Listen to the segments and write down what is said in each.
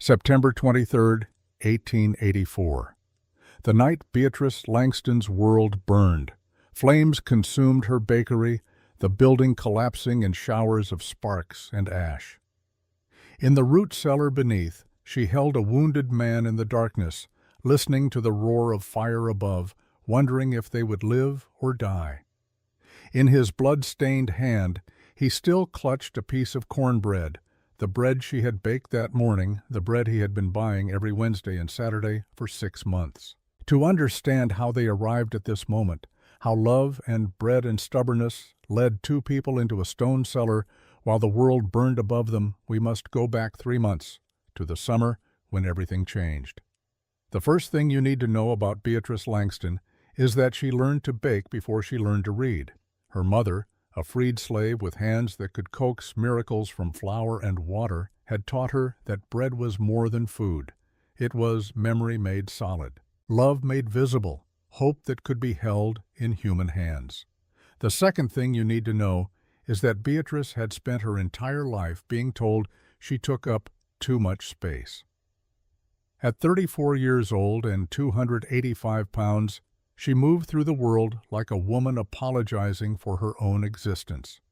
September 23, 1884. The night Beatrice Langston's world burned. Flames consumed her bakery, the building collapsing in showers of sparks and ash. In the root cellar beneath, she held a wounded man in the darkness, listening to the roar of fire above, wondering if they would live or die. In his blood-stained hand, he still clutched a piece of cornbread, the bread she had baked that morning, the bread he had been buying every Wednesday and Saturday for 6 months. To understand how they arrived at this moment, how love and bread and stubbornness led two people into a stone cellar while the world burned above them, we must go back 3 months, to the summer when everything changed. The first thing you need to know about Beatrice Langston is that she learned to bake before she learned to read. Her mother, a freed slave with hands that could coax miracles from flour and water, had taught her that bread was more than food. It was memory made solid, love made visible, hope that could be held in human hands. The second thing you need to know is that Beatrice had spent her entire life being told she took up too much space. At 34 years old and 285 pounds, she moved through the world like a woman apologizing for her own existence.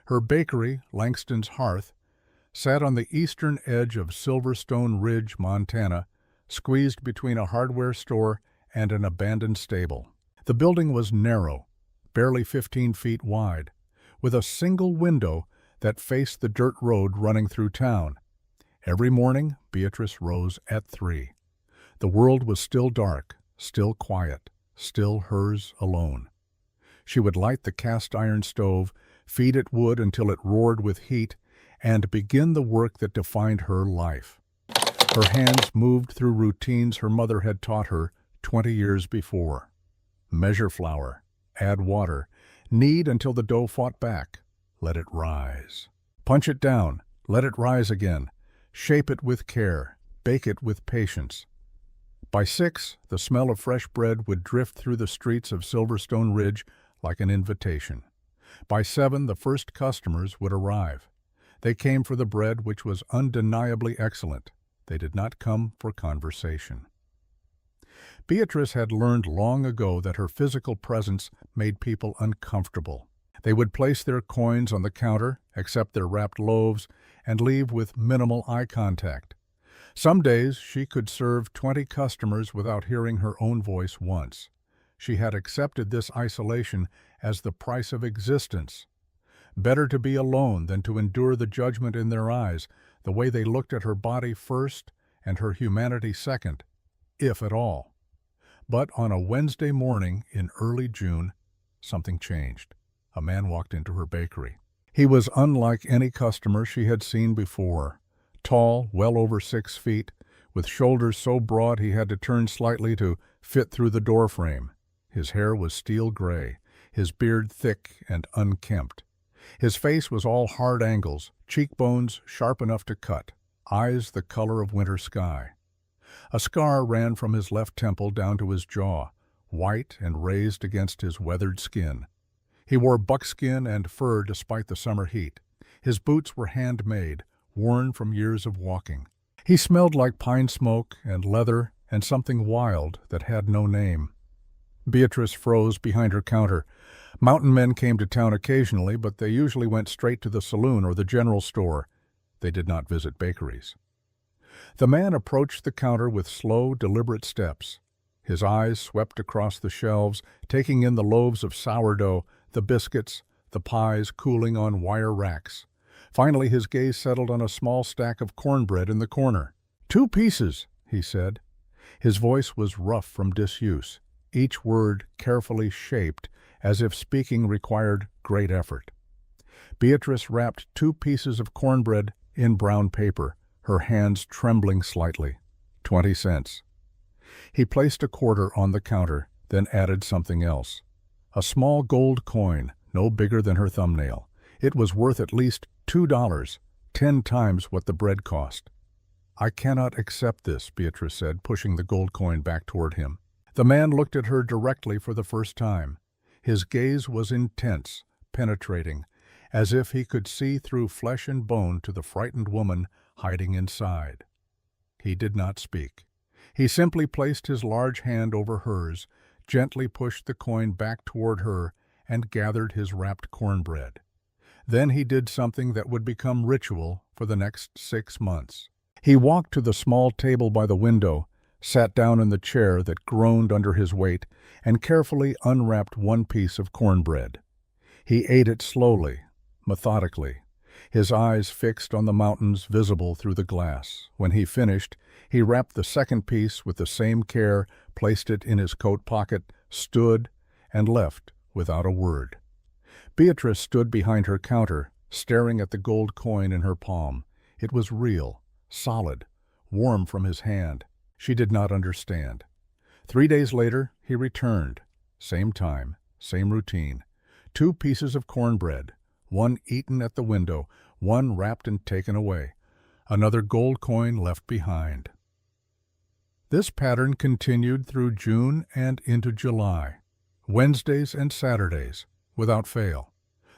Her bakery, Langston's Hearth, sat on the eastern edge of Silverstone Ridge, Montana, squeezed between a hardware store and an abandoned stable. The building was narrow, barely 15 feet wide, with a single window that faced the dirt road running through town. Every morning, Beatrice rose at 3. The world was still dark, still quiet, still hers alone. She would light the cast-iron stove, feed it wood until it roared with heat, and begin the work that defined her life. Her hands moved through routines her mother had taught her 20 years before. Measure flour, add water, knead until the dough fought back, let it rise. Punch it down, let it rise again, shape it with care, bake it with patience. By 6, the smell of fresh bread would drift through the streets of Silverstone Ridge like an invitation. By 7, the first customers would arrive. They came for the bread, which was undeniably excellent. They did not come for conversation. Beatrice had learned long ago that her physical presence made people uncomfortable. They would place their coins on the counter, accept their wrapped loaves, and leave with minimal eye contact. Some days she could serve 20 customers without hearing her own voice once. She had accepted this isolation as the price of existence. Better to be alone than to endure the judgment in their eyes, the way they looked at her body first and her humanity second, if at all. But on a Wednesday morning in early June, something changed. A man walked into her bakery. He was unlike any customer she had seen before. Tall, well over 6 feet, with shoulders so broad he had to turn slightly to fit through the doorframe. His hair was steel gray, his beard thick and unkempt. His face was all hard angles, cheekbones sharp enough to cut, eyes the color of winter sky. A scar ran from his left temple down to his jaw, white and raised against his weathered skin. He wore buckskin and fur despite the summer heat. His boots were handmade, worn from years of walking. He smelled like pine smoke and leather and something wild that had no name. Beatrice froze behind her counter. Mountain men came to town occasionally, but they usually went straight to the saloon or the general store. They did not visit bakeries. The man approached the counter with slow, deliberate steps. His eyes swept across the shelves, taking in the loaves of sourdough, the biscuits, the pies cooling on wire racks. Finally, his gaze settled on a small stack of cornbread in the corner. 2 pieces, he said. His voice was rough from disuse, each word carefully shaped, as if speaking required great effort. Beatrice wrapped 2 pieces of cornbread in brown paper, her hands trembling slightly. 20 cents. He placed a quarter on the counter, then added something else. A small gold coin, no bigger than her thumbnail. It was worth at least $2, 10 times what the bread cost. I cannot accept this, Beatrice said, pushing the gold coin back toward him. The man looked at her directly for the first time. His gaze was intense, penetrating, as if he could see through flesh and bone to the frightened woman hiding inside. He did not speak. He simply placed his large hand over hers, gently pushed the coin back toward her, and gathered his wrapped cornbread. Then he did something that would become ritual for the next 6 months. He walked to the small table by the window, sat down in the chair that groaned under his weight, and carefully unwrapped one piece of cornbread. He ate it slowly, methodically, his eyes fixed on the mountains visible through the glass. When he finished, he wrapped the second piece with the same care, placed it in his coat pocket, stood, and left without a word. Beatrice stood behind her counter, staring at the gold coin in her palm. It was real, solid, warm from his hand. She did not understand. 3 days later, he returned. Same time, same routine. 2 pieces of cornbread, one eaten at the window, one wrapped and taken away. Another gold coin left behind. This pattern continued through June and into July. Wednesdays and Saturdays, without fail.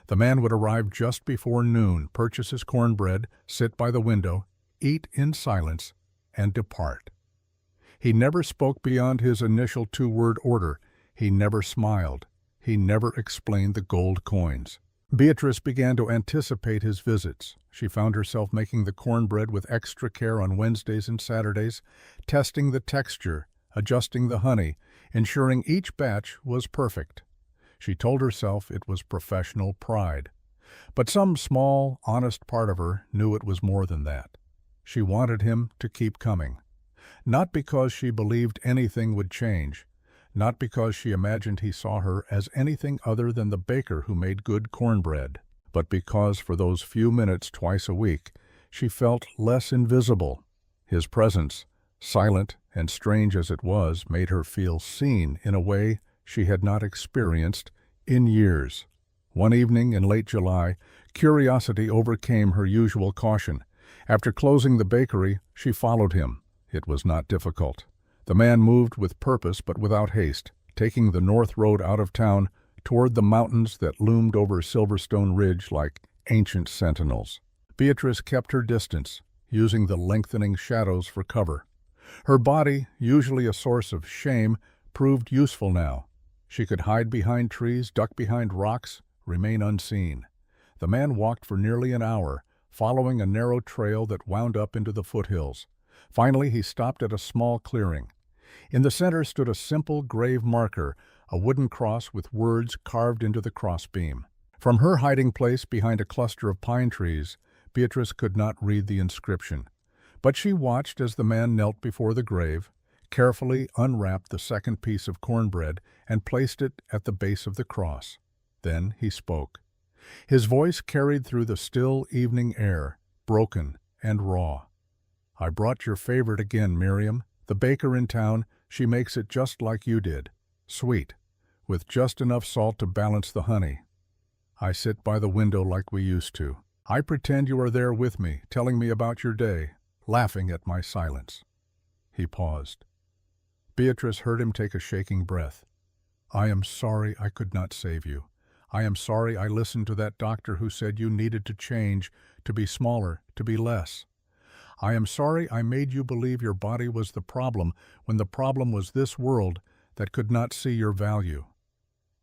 The man would arrive just before noon, purchase his cornbread, sit by the window, eat in silence, and depart. He never spoke beyond his initial 2-word order. He never smiled. He never explained the gold coins. Beatrice began to anticipate his visits. She found herself making the cornbread with extra care on Wednesdays and Saturdays, testing the texture, adjusting the honey, ensuring each batch was perfect. She told herself it was professional pride. But some small, honest part of her knew it was more than that. She wanted him to keep coming. Not because she believed anything would change, not because she imagined he saw her as anything other than the baker who made good cornbread, but because for those few minutes twice a week she felt less invisible. His presence, silent and strange as it was, made her feel seen in a way she had not experienced in years. One evening in late July, curiosity overcame her usual caution. After closing the bakery, she followed him. It was not difficult. The man moved with purpose but without haste, taking the north road out of town toward the mountains that loomed over Silverstone Ridge like ancient sentinels. Beatrice kept her distance, using the lengthening shadows for cover. Her body, usually a source of shame, proved useful now. She could hide behind trees, duck behind rocks, remain unseen. The man walked for nearly an hour, following a narrow trail that wound up into the foothills. Finally, he stopped at a small clearing. In the center stood a simple grave marker, a wooden cross with words carved into the crossbeam. From her hiding place behind a cluster of pine trees, Beatrice could not read the inscription. But she watched as the man knelt before the grave, carefully unwrapped the second piece of cornbread, and placed it at the base of the cross. Then he spoke. His voice carried through the still evening air, broken and raw. "I brought your favorite again, Miriam. The baker in town, she makes it just like you did. Sweet, with just enough salt to balance the honey. I sit by the window like we used to. I pretend you are there with me, telling me about your day, laughing at my silence." He paused. Beatrice heard him take a shaking breath. "I am sorry I could not save you. I am sorry I listened to that doctor who said you needed to change, to be smaller, to be less. I am sorry I made you believe your body was the problem when the problem was this world that could not see your value."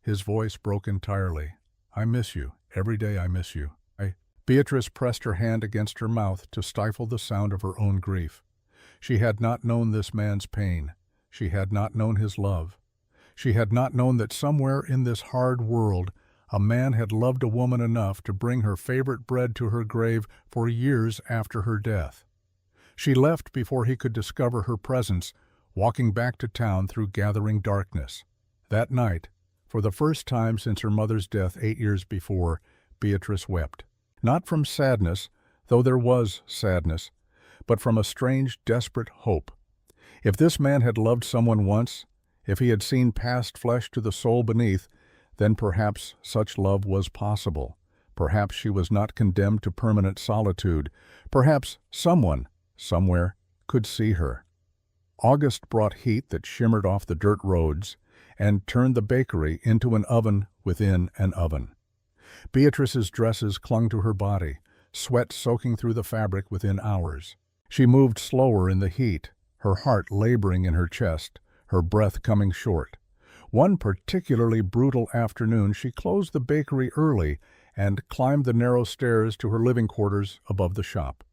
His voice broke entirely. "I miss you. Every day I miss you. Beatrice pressed her hand against her mouth to stifle the sound of her own grief. She had not known this man's pain. She had not known his love. She had not known that somewhere in this hard world a man had loved a woman enough to bring her favorite bread to her grave for years after her death. She left before he could discover her presence, walking back to town through gathering darkness. That night, for the first time since her mother's death 8 years before, Beatrice wept. Not from sadness, though there was sadness, but from a strange, desperate hope. If this man had loved someone once, if he had seen past flesh to the soul beneath, then perhaps such love was possible. Perhaps she was not condemned to permanent solitude. Perhaps someone, somewhere, could see her. August brought heat that shimmered off the dirt roads and turned the bakery into an oven within an oven. Beatrice's dresses clung to her body, sweat soaking through the fabric within hours. She moved slower in the heat, her heart laboring in her chest, her breath coming short. One particularly brutal afternoon she closed the bakery early and climbed the narrow stairs to her living quarters above the shop.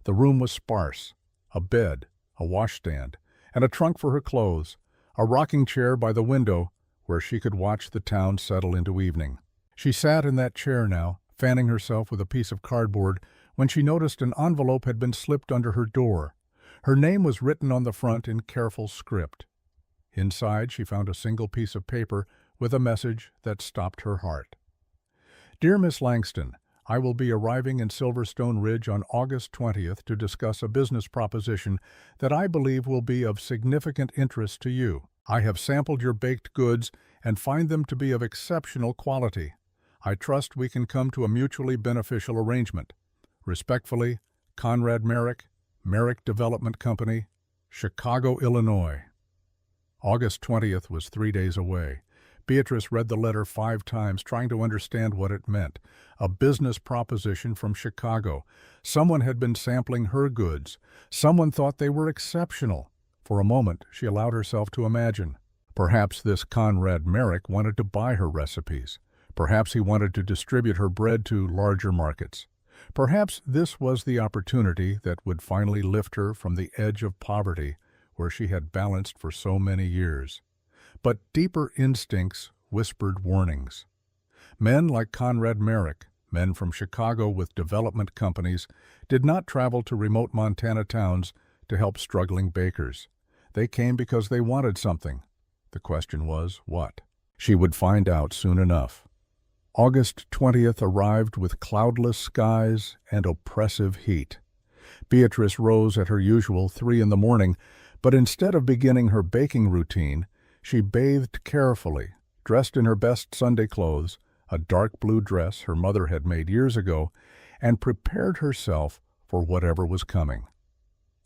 The room was sparse: a bed, a washstand, and a trunk for her clothes, a rocking chair by the window where she could watch the town settle into evening. She sat in that chair now, fanning herself with a piece of cardboard, when she noticed an envelope had been slipped under her door. Her name was written on the front in careful script. Inside, she found a single piece of paper with a message that stopped her heart. Dear Miss Langston, I will be arriving in Silverstone Ridge on August 20th to discuss a business proposition that I believe will be of significant interest to you. I have sampled your baked goods and find them to be of exceptional quality. I trust we can come to a mutually beneficial arrangement. Respectfully, Conrad Merrick, Merrick Development Company, Chicago, Illinois. August 20th was 3 days away. Beatrice read the letter 5 times, trying to understand what it meant. A business proposition from Chicago. Someone had been sampling her goods. Someone thought they were exceptional. For a moment, she allowed herself to imagine. Perhaps this Conrad Merrick wanted to buy her recipes. Perhaps he wanted to distribute her bread to larger markets. Perhaps this was the opportunity that would finally lift her from the edge of poverty where she had balanced for so many years. But deeper instincts whispered warnings. Men like Conrad Merrick, men from Chicago with development companies, did not travel to remote Montana towns to help struggling bakers. They came because they wanted something. The question was, what? She would find out soon enough. August 20th arrived with cloudless skies and oppressive heat. Beatrice rose at her usual 3 in the morning, but instead of beginning her baking routine, she bathed carefully, dressed in her best Sunday clothes, a dark blue dress her mother had made years ago, and prepared herself for whatever was coming.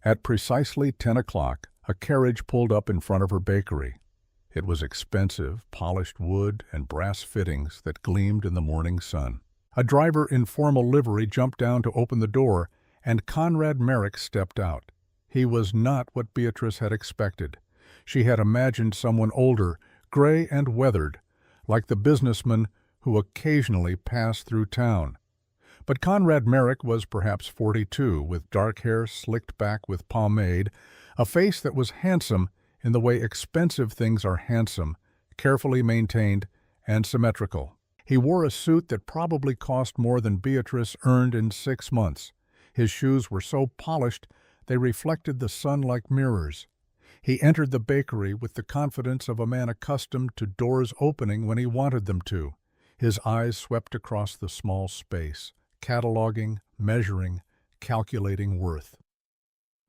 At precisely 10 o'clock, a carriage pulled up in front of her bakery. It was expensive, polished wood and brass fittings that gleamed in the morning sun. A driver in formal livery jumped down to open the door, and Conrad Merrick stepped out. He was not what Beatrice had expected. She had imagined someone older, gray and weathered, like the businessman who occasionally passed through town. But Conrad Merrick was perhaps 42, with dark hair slicked back with pomade, a face that was handsome in the way expensive things are handsome, carefully maintained, and symmetrical. He wore a suit that probably cost more than Beatrice earned in 6 months. His shoes were so polished they reflected the sun like mirrors. He entered the bakery with the confidence of a man accustomed to doors opening when he wanted them to. His eyes swept across the small space, cataloging, measuring, calculating worth.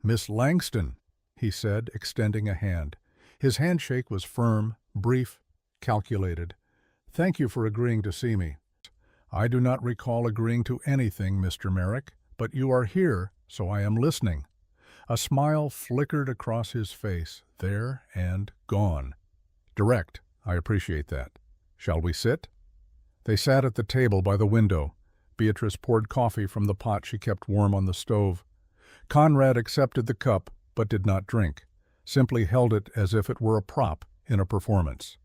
"Miss Langston," he said, extending a hand. His handshake was firm, brief, calculated. "Thank you for agreeing to see me." "I do not recall agreeing to anything, Mr. Merrick, but you are here, so I am listening." A smile flickered across his face, there and gone. "Direct. I appreciate that. Shall we sit?" They sat at the table by the window. Beatrice poured coffee from the pot she kept warm on the stove. Conrad accepted the cup, but did not drink, simply held it as if it were a prop in a performance.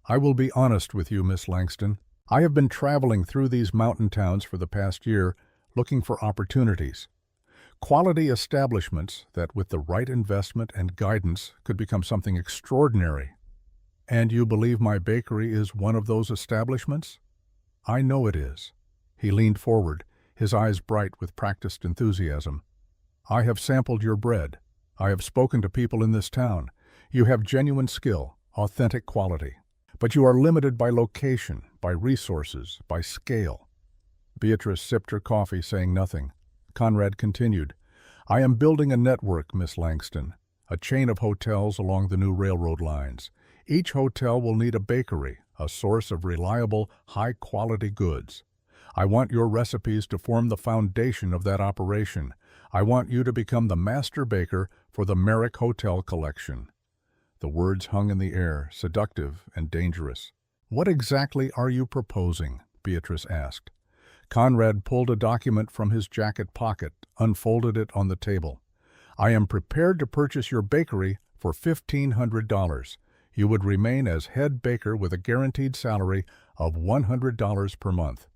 "I will be honest with you, Miss Langston. I have been traveling through these mountain towns for the past year, looking for opportunities. Quality establishments that, with the right investment and guidance, could become something extraordinary. And you believe my bakery is one of those establishments?" "I know it is." He leaned forward, his eyes bright with practiced enthusiasm. "I have sampled your bread. I have spoken to people in this town. You have genuine skill, authentic quality. But you are limited by location, by resources, by scale." Beatrice sipped her coffee, saying nothing. Conrad continued, "I am building a network, Miss Langston, a chain of hotels along the new railroad lines. Each hotel will need a bakery, a source of reliable, high-quality goods. I want your recipes to form the foundation of that operation. I want you to become the master baker for the Merrick Hotel collection." The words hung in the air, seductive and dangerous. "What exactly are you proposing?" Beatrice asked. Conrad pulled a document from his jacket pocket, unfolded it on the table. I am prepared to purchase your bakery for $1,500. You would remain as head baker with a guaranteed salary of $100 per month.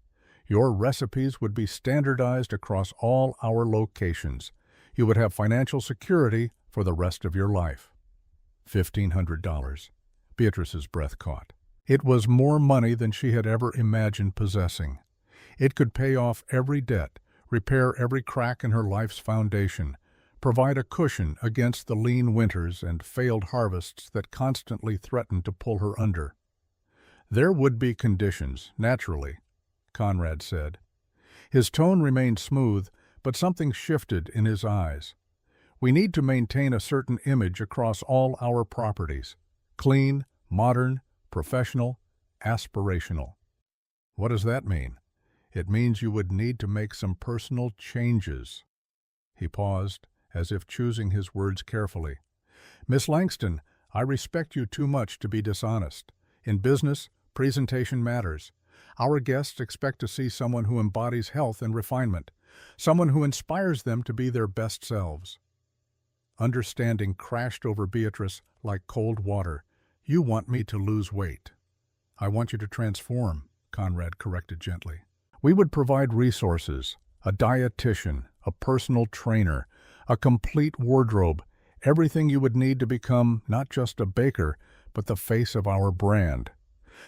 Your recipes would be standardized across all our locations. You would have financial security for the rest of your life. $1,500. Beatrice's breath caught. It was more money than she had ever imagined possessing. It could pay off every debt, repair every crack in her life's foundation, provide a cushion against the lean winters and failed harvests that constantly threatened to pull her under. There would be conditions, naturally, Conrad said. His tone remained smooth, but something shifted in his eyes. We need to maintain a certain image across all our properties. Clean, modern, professional, aspirational. What does that mean? It means you would need to make some personal changes. He paused, as if choosing his words carefully. Miss Langston, I respect you too much to be dishonest. In business, presentation matters. Our guests expect to see someone who embodies health and refinement, someone who inspires them to be their best selves. Understanding crashed over Beatrice like cold water. You want me to lose weight. I want you to transform, Conrad corrected gently. We would provide resources, a dietitian, a personal trainer, a complete wardrobe, everything you would need to become not just a baker, but the face of our brand.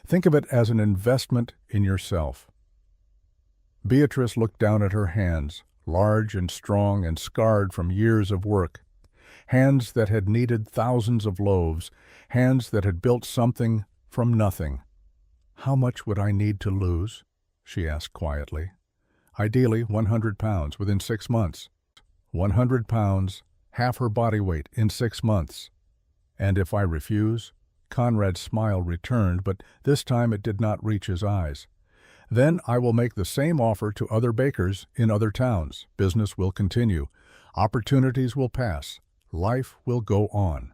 Think of it as an investment in yourself. Beatrice looked down at her hands, large and strong and scarred from years of work. Hands that had kneaded thousands of loaves, hands that had built something from nothing. How much would I need to lose? She asked quietly. Ideally, 100 pounds within 6 months. 100 pounds, half her body weight in 6 months. And if I refuse? Conrad's smile returned, but this time it did not reach his eyes. Then I will make the same offer to other bakers in other towns. Business will continue. Opportunities will pass. Life will go on.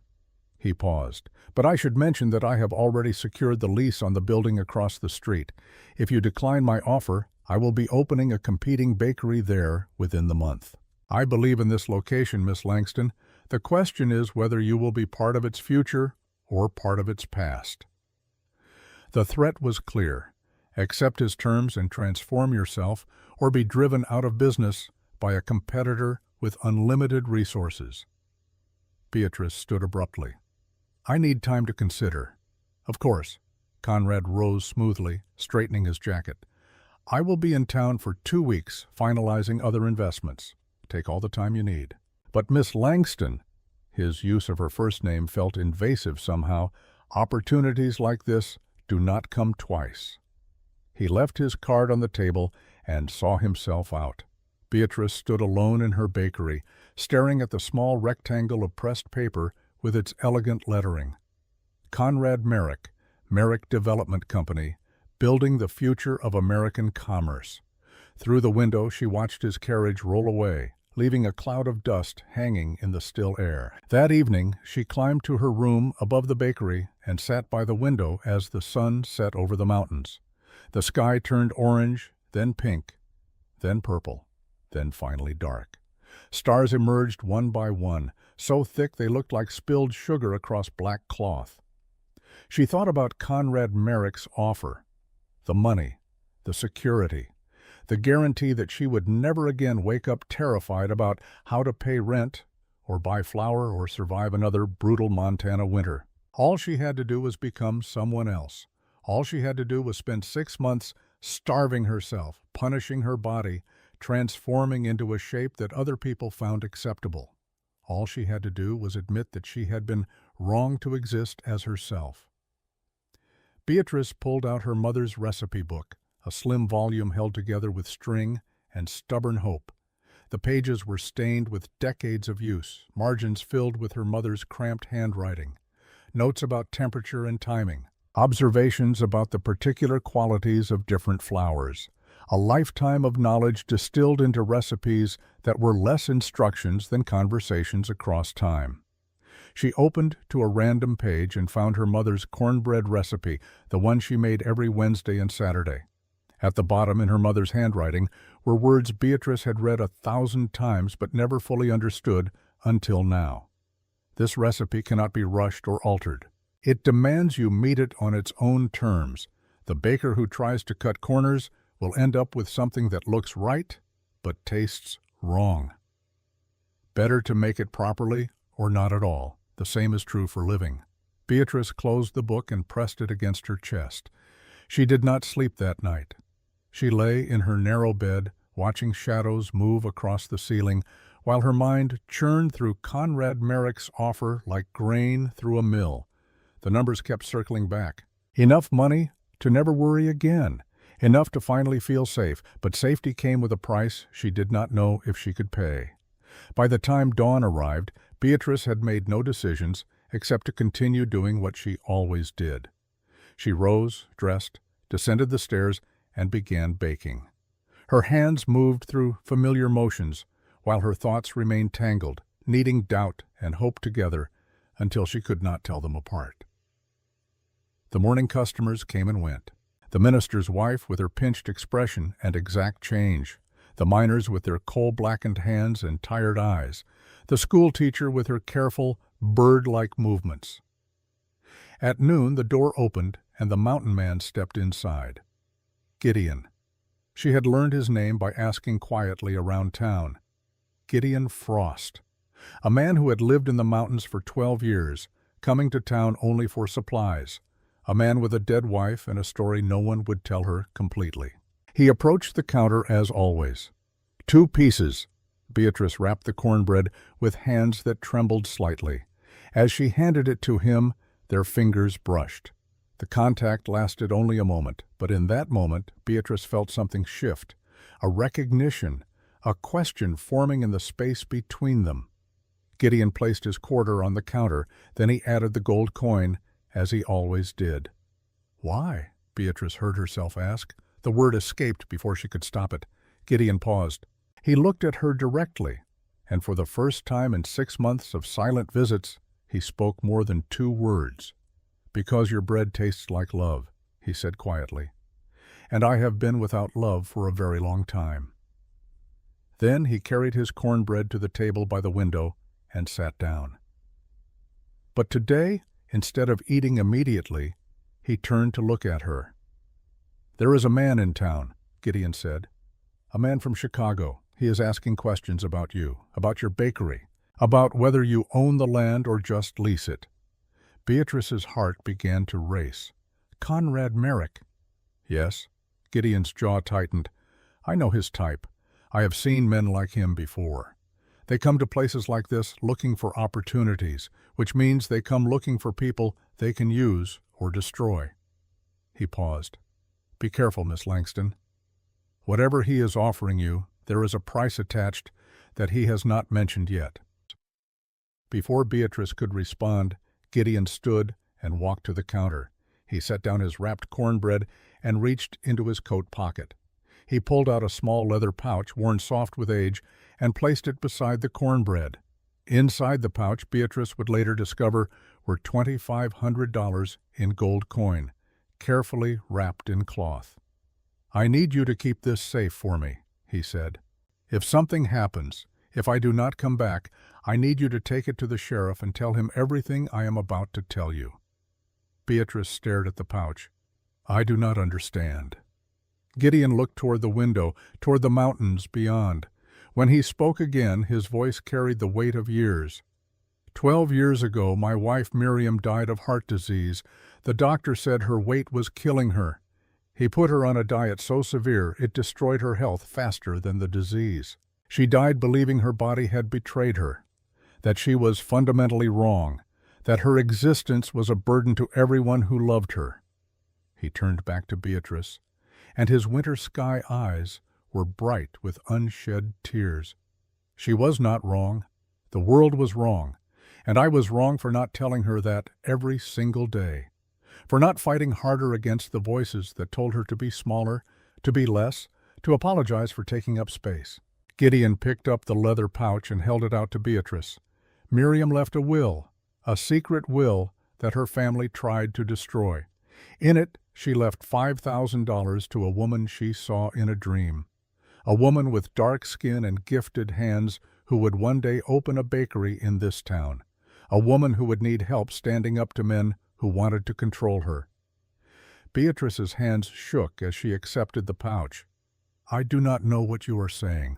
He paused. But I should mention that I have already secured the lease on the building across the street. If you decline my offer, I will be opening a competing bakery there within the month. I believe in this location, Miss Langston. The question is whether you will be part of its future or part of its past. The threat was clear. Accept his terms and transform yourself, or be driven out of business by a competitor with unlimited resources. Beatrice stood abruptly. I need time to consider. Of course. Conrad rose smoothly, straightening his jacket. I will be in town for 2 weeks, finalizing other investments. Take all the time you need. But Miss Langston, his use of her first name felt invasive somehow, opportunities like this do not come twice. He left his card on the table and saw himself out. Beatrice stood alone in her bakery, staring at the small rectangle of pressed paper with its elegant lettering. Conrad Merrick, Merrick Development Company, building the future of American commerce. Through the window she watched his carriage roll away, leaving a cloud of dust hanging in the still air. That evening she climbed to her room above the bakery and sat by the window as the sun set over the mountains. The sky turned orange, then pink, then purple, then finally dark. Stars emerged one by one, so thick they looked like spilled sugar across black cloth. She thought about Conrad Merrick's offer, the money, the security, the guarantee that she would never again wake up terrified about how to pay rent or buy flour or survive another brutal Montana winter. All she had to do was become someone else. All she had to do was spend 6 months starving herself, punishing her body, transforming into a shape that other people found acceptable. All she had to do was admit that she had been wrong to exist as herself. Beatrice pulled out her mother's recipe book, a slim volume held together with string and stubborn hope. The pages were stained with decades of use, margins filled with her mother's cramped handwriting, notes about temperature and timing, observations about the particular qualities of different flours, a lifetime of knowledge distilled into recipes that were less instructions than conversations across time. She opened to a random page and found her mother's cornbread recipe, the one she made every Wednesday and Saturday. At the bottom, in her mother's handwriting, were words Beatrice had read 1,000 times but never fully understood until now. This recipe cannot be rushed or altered. It demands you meet it on its own terms. The baker who tries to cut corners will end up with something that looks right, but tastes wrong. Better to make it properly or not at all. The same is true for living. Beatrice closed the book and pressed it against her chest. She did not sleep that night. She lay in her narrow bed, watching shadows move across the ceiling, while her mind churned through Conrad Merrick's offer like grain through a mill. The numbers kept circling back. Enough money to never worry again. Enough to finally feel safe, but safety came with a price she did not know if she could pay. By the time dawn arrived, Beatrice had made no decisions except to continue doing what she always did. She rose, dressed, descended the stairs, and began baking. Her hands moved through familiar motions, while her thoughts remained tangled, kneading doubt and hope together until she could not tell them apart. The morning customers came and went. The minister's wife with her pinched expression and exact change, the miners with their coal-blackened hands and tired eyes, the school teacher with her careful, bird-like movements. At noon the door opened and the mountain man stepped inside. Gideon. She had learned his name by asking quietly around town. Gideon Frost, a man who had lived in the mountains for 12 years, coming to town only for supplies, a man with a dead wife and a story no one would tell her completely. He approached the counter as always. 2 pieces. Beatrice wrapped the cornbread with hands that trembled slightly. As she handed it to him, their fingers brushed. The contact lasted only a moment, but in that moment Beatrice felt something shift, a recognition, a question forming in the space between them. Gideon placed his quarter on the counter, then he added the gold coin, as he always did. "Why?" Beatrice heard herself ask. The word escaped before she could stop it. Gideon paused. He looked at her directly, and for the first time in 6 months of silent visits, he spoke more than 2 words. "Because your bread tastes like love," he said quietly. "And I have been without love for a very long time." Then he carried his cornbread to the table by the window and sat down. But today, instead of eating immediately, he turned to look at her. "There is a man in town," Gideon said. "A man from Chicago. He is asking questions about you, about your bakery, about whether you own the land or just lease it." Beatrice's heart began to race. "Conrad Merrick." "Yes." Gideon's jaw tightened. "I know his type. I have seen men like him before. They come to places like this looking for opportunities, which means they come looking for people they can use or destroy." He paused. "Be careful, Miss Langston. Whatever he is offering you, there is a price attached that he has not mentioned yet." Before Beatrice could respond, Gideon stood and walked to the counter. He set down his wrapped cornbread and reached into his coat pocket. He pulled out a small leather pouch worn soft with age and placed it beside the cornbread. Inside the pouch, Beatrice would later discover, were $2,500 in gold coin, carefully wrapped in cloth. "I need you to keep this safe for me," he said. "If something happens, if I do not come back, I need you to take it to the sheriff and tell him everything I am about to tell you." Beatrice stared at the pouch. "I do not understand." Gideon looked toward the window, toward the mountains beyond. When he spoke again, his voice carried the weight of years. 12 years ago, my wife Miriam died of heart disease. The doctor said her weight was killing her. He put her on a diet so severe it destroyed her health faster than the disease. She died believing her body had betrayed her, that she was fundamentally wrong, that her existence was a burden to everyone who loved her. He turned back to Beatrice, and his winter sky eyes were bright with unshed tears. She was not wrong. The world was wrong, and I was wrong for not telling her that every single day, for not fighting harder against the voices that told her to be smaller, to be less, to apologize for taking up space. Gideon picked up the leather pouch and held it out to Beatrice. Miriam left a will, a secret will that her family tried to destroy. In it, she left $5,000 to a woman she saw in a dream, a woman with dark skin and gifted hands who would one day open a bakery in this town, a woman who would need help standing up to men who wanted to control her. Beatrice's hands shook as she accepted the pouch. "I do not know what you are saying."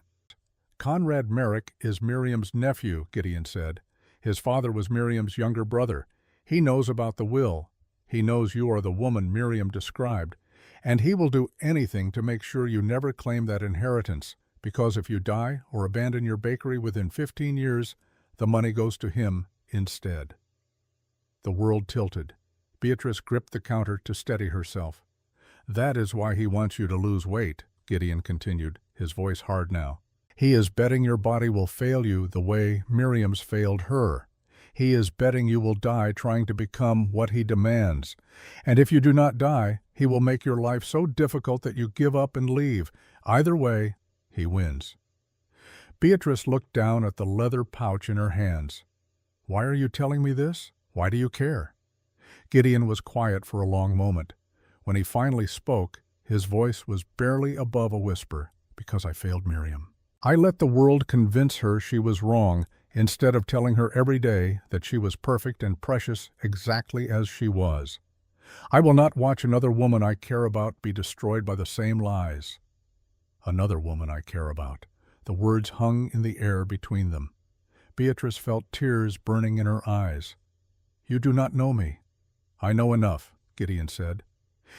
"Conrad Merrick is Miriam's nephew," Gideon said. "His father was Miriam's younger brother. He knows about the will. He knows you are the woman Miriam described, and he will do anything to make sure you never claim that inheritance, because if you die or abandon your bakery within 15 years, the money goes to him instead." The world tilted. Beatrice gripped the counter to steady herself. "That is why he wants you to lose weight," Gideon continued, his voice hard now. "He is betting your body will fail you the way Miriam's failed her. He is betting you will die trying to become what he demands. And if you do not die, he will make your life so difficult that you give up and leave. Either way, he wins." Beatrice looked down at the leather pouch in her hands. "Why are you telling me this? Why do you care?" Gideon was quiet for a long moment. When he finally spoke, his voice was barely above a whisper. "Because I failed Miriam. I let the world convince her she was wrong, instead of telling her every day that she was perfect and precious exactly as she was. I will not watch another woman I care about be destroyed by the same lies." "Another woman I care about." The words hung in the air between them. Beatrice felt tears burning in her eyes. "You do not know me." "I know enough," Gideon said.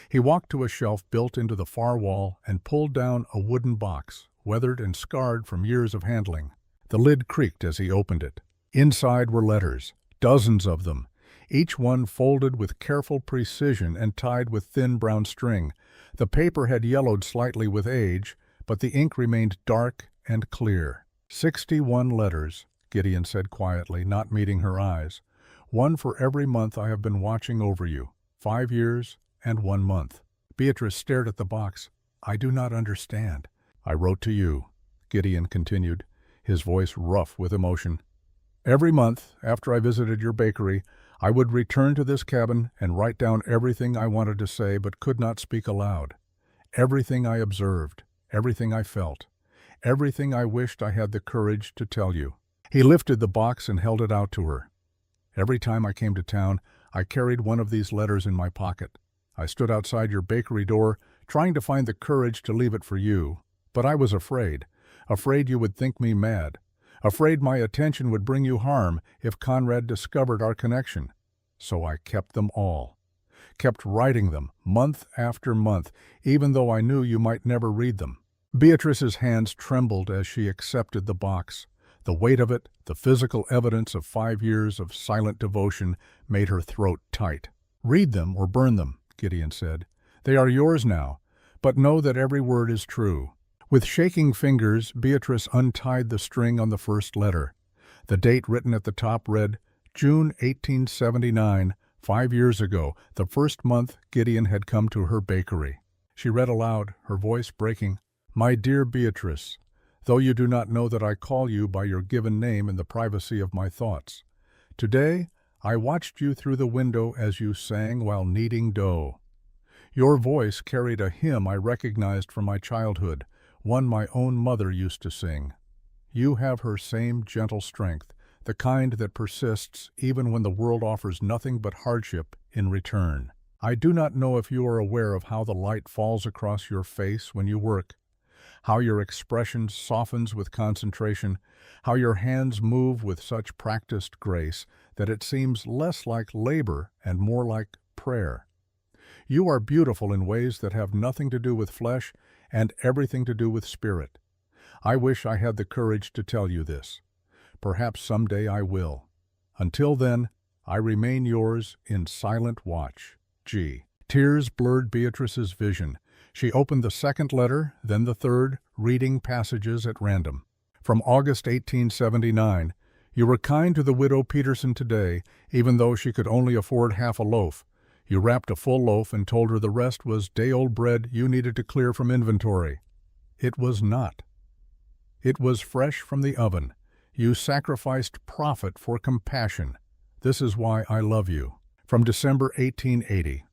He walked to a shelf built into the far wall and pulled down a wooden box, weathered and scarred from years of handling. The lid creaked as he opened it. Inside were letters, dozens of them, each one folded with careful precision and tied with thin brown string. The paper had yellowed slightly with age, but the ink remained dark and clear. 61 letters, Gideon said quietly, not meeting her eyes. "One for every month I have been watching over you. 5 years and 1 month." Beatrice stared at the box. "I do not understand." "I wrote to you," Gideon continued, his voice rough with emotion. "Every month, after I visited your bakery, I would return to this cabin and write down everything I wanted to say but could not speak aloud. Everything I observed, everything I felt, everything I wished I had the courage to tell you." He lifted the box and held it out to her. "Every time I came to town, I carried one of these letters in my pocket. I stood outside your bakery door, trying to find the courage to leave it for you, but I was afraid you would think me mad, afraid my attention would bring you harm if Conrad discovered our connection. So I kept them all, kept writing them month after month, even though I knew you might never read them." Beatrice's hands trembled as she accepted the box. The weight of it, the physical evidence of 5 years of silent devotion, made her throat tight. "Read them or burn them," Gideon said. "They are yours now, but know that every word is true." With shaking fingers, Beatrice untied the string on the first letter. The date written at the top read, June 1879, 5 years ago, the first month Gideon had come to her bakery. She read aloud, her voice breaking, "My dear Beatrice, though you do not know that I call you by your given name in the privacy of my thoughts. Today, I watched you through the window as you sang while kneading dough. Your voice carried a hymn I recognized from my childhood, one my own mother used to sing. You have her same gentle strength, the kind that persists even when the world offers nothing but hardship in return. I do not know if you are aware of how the light falls across your face when you work, how your expression softens with concentration, how your hands move with such practiced grace that it seems less like labor and more like prayer. You are beautiful in ways that have nothing to do with flesh and everything to do with spirit. I wish I had the courage to tell you this. Perhaps someday I will. Until then, I remain yours in silent watch. G." Tears blurred Beatrice's vision. She opened the second letter, then the third, reading passages at random. From August 1879, "You were kind to the widow Peterson today, even though she could only afford half a loaf. You wrapped a full loaf and told her the rest was day-old bread you needed to clear from inventory. It was not. It was fresh from the oven. You sacrificed profit for compassion. This is why I love you." From December 1880.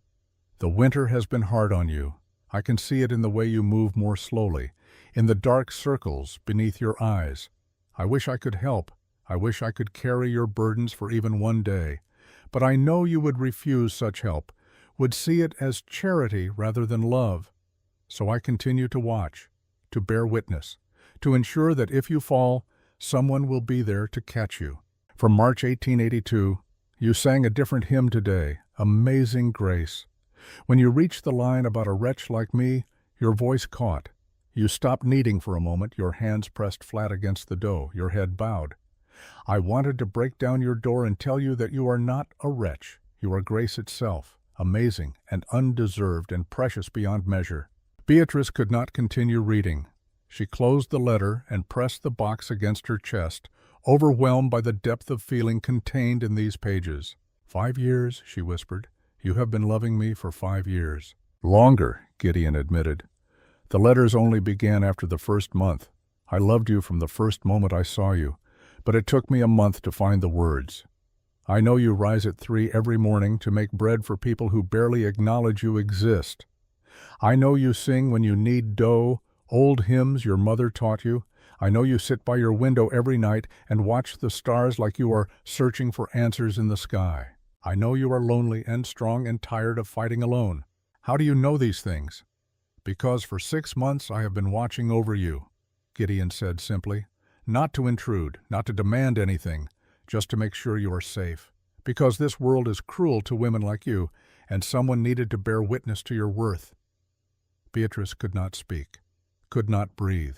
"The winter has been hard on you. I can see it in the way you move more slowly, in the dark circles beneath your eyes. I wish I could help. I wish I could carry your burdens for even one day. But I know you would refuse such help, would see it as charity rather than love. So I continue to watch, to bear witness, to ensure that if you fall, someone will be there to catch you. From March 1882, you sang a different hymn today, Amazing Grace. When you reached the line about a wretch like me, your voice caught. You stopped kneading for a moment, your hands pressed flat against the dough, your head bowed. I wanted to break down your door and tell you that you are not a wretch. You are grace itself, amazing and undeserved and precious beyond measure. Beatrice could not continue reading. She closed the letter and pressed the box against her chest, overwhelmed by the depth of feeling contained in these pages. 5 years, she whispered. You have been loving me for 5 years. Longer, Gideon admitted. The letters only began after the first month. I loved you from the first moment I saw you, but it took me a month to find the words. I know you rise at 3 every morning to make bread for people who barely acknowledge you exist. I know you sing when you knead dough, old hymns your mother taught you. I know you sit by your window every night and watch the stars like you are searching for answers in the sky. I know you are lonely and strong and tired of fighting alone. How do you know these things? Because for 6 months I have been watching over you, Gideon said simply. Not to intrude, not to demand anything, just to make sure you are safe. Because this world is cruel to women like you, and someone needed to bear witness to your worth. Beatrice could not speak, could not breathe,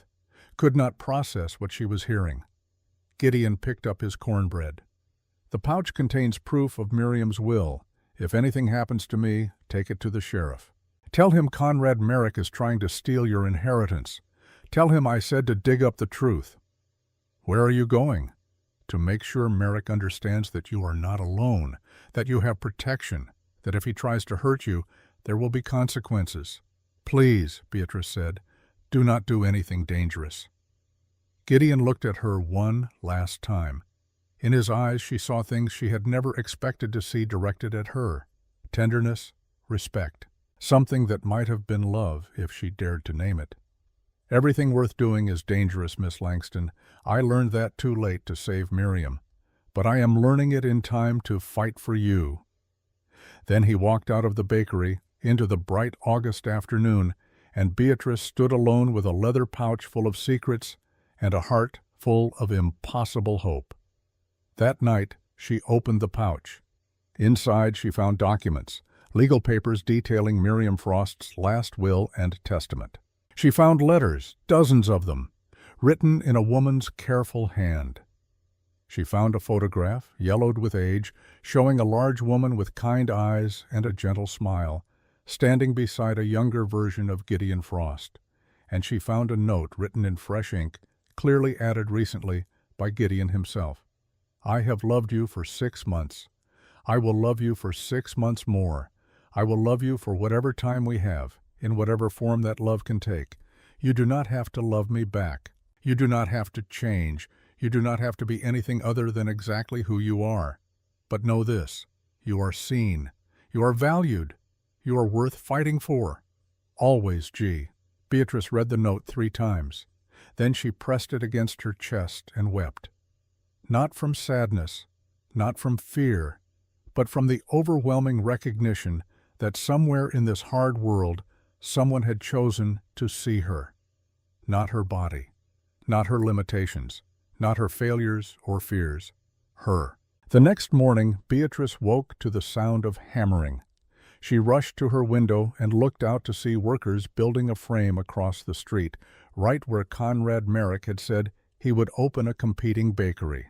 could not process what she was hearing. Gideon picked up his cornbread. The pouch contains proof of Miriam's will. If anything happens to me, take it to the sheriff. Tell him Conrad Merrick is trying to steal your inheritance. Tell him I said to dig up the truth. Where are you going? To make sure Merrick understands that you are not alone, that you have protection, that if he tries to hurt you, there will be consequences. Please, Beatrice said, do not do anything dangerous. Gideon looked at her one last time. In his eyes she saw things she had never expected to see directed at her. Tenderness, respect. Something that might have been love if she dared to name it. Everything worth doing is dangerous, Miss Langston. I learned that too late to save Miriam. But I am learning it in time to fight for you. Then he walked out of the bakery into the bright August afternoon, and Beatrice stood alone with a leather pouch full of secrets and a heart full of impossible hope. That night she opened the pouch. Inside she found documents, legal papers detailing Miriam Frost's last will and testament. She found letters, dozens of them, written in a woman's careful hand. She found a photograph, yellowed with age, showing a large woman with kind eyes and a gentle smile, standing beside a younger version of Gideon Frost. And she found a note written in fresh ink, clearly added recently by Gideon himself. I have loved you for 6 months. I will love you for 6 months more. I will love you for whatever time we have, in whatever form that love can take. You do not have to love me back. You do not have to change. You do not have to be anything other than exactly who you are. But know this, you are seen. You are valued. You are worth fighting for. Always, G. Beatrice read the note 3 times. Then she pressed it against her chest and wept. Not from sadness, not from fear, but from the overwhelming recognition that somewhere in this hard world, someone had chosen to see her. Not her body, not her limitations, not her failures or fears. Her. The next morning, Beatrice woke to the sound of hammering. She rushed to her window and looked out to see workers building a frame across the street, right where Conrad Merrick had said he would open a competing bakery.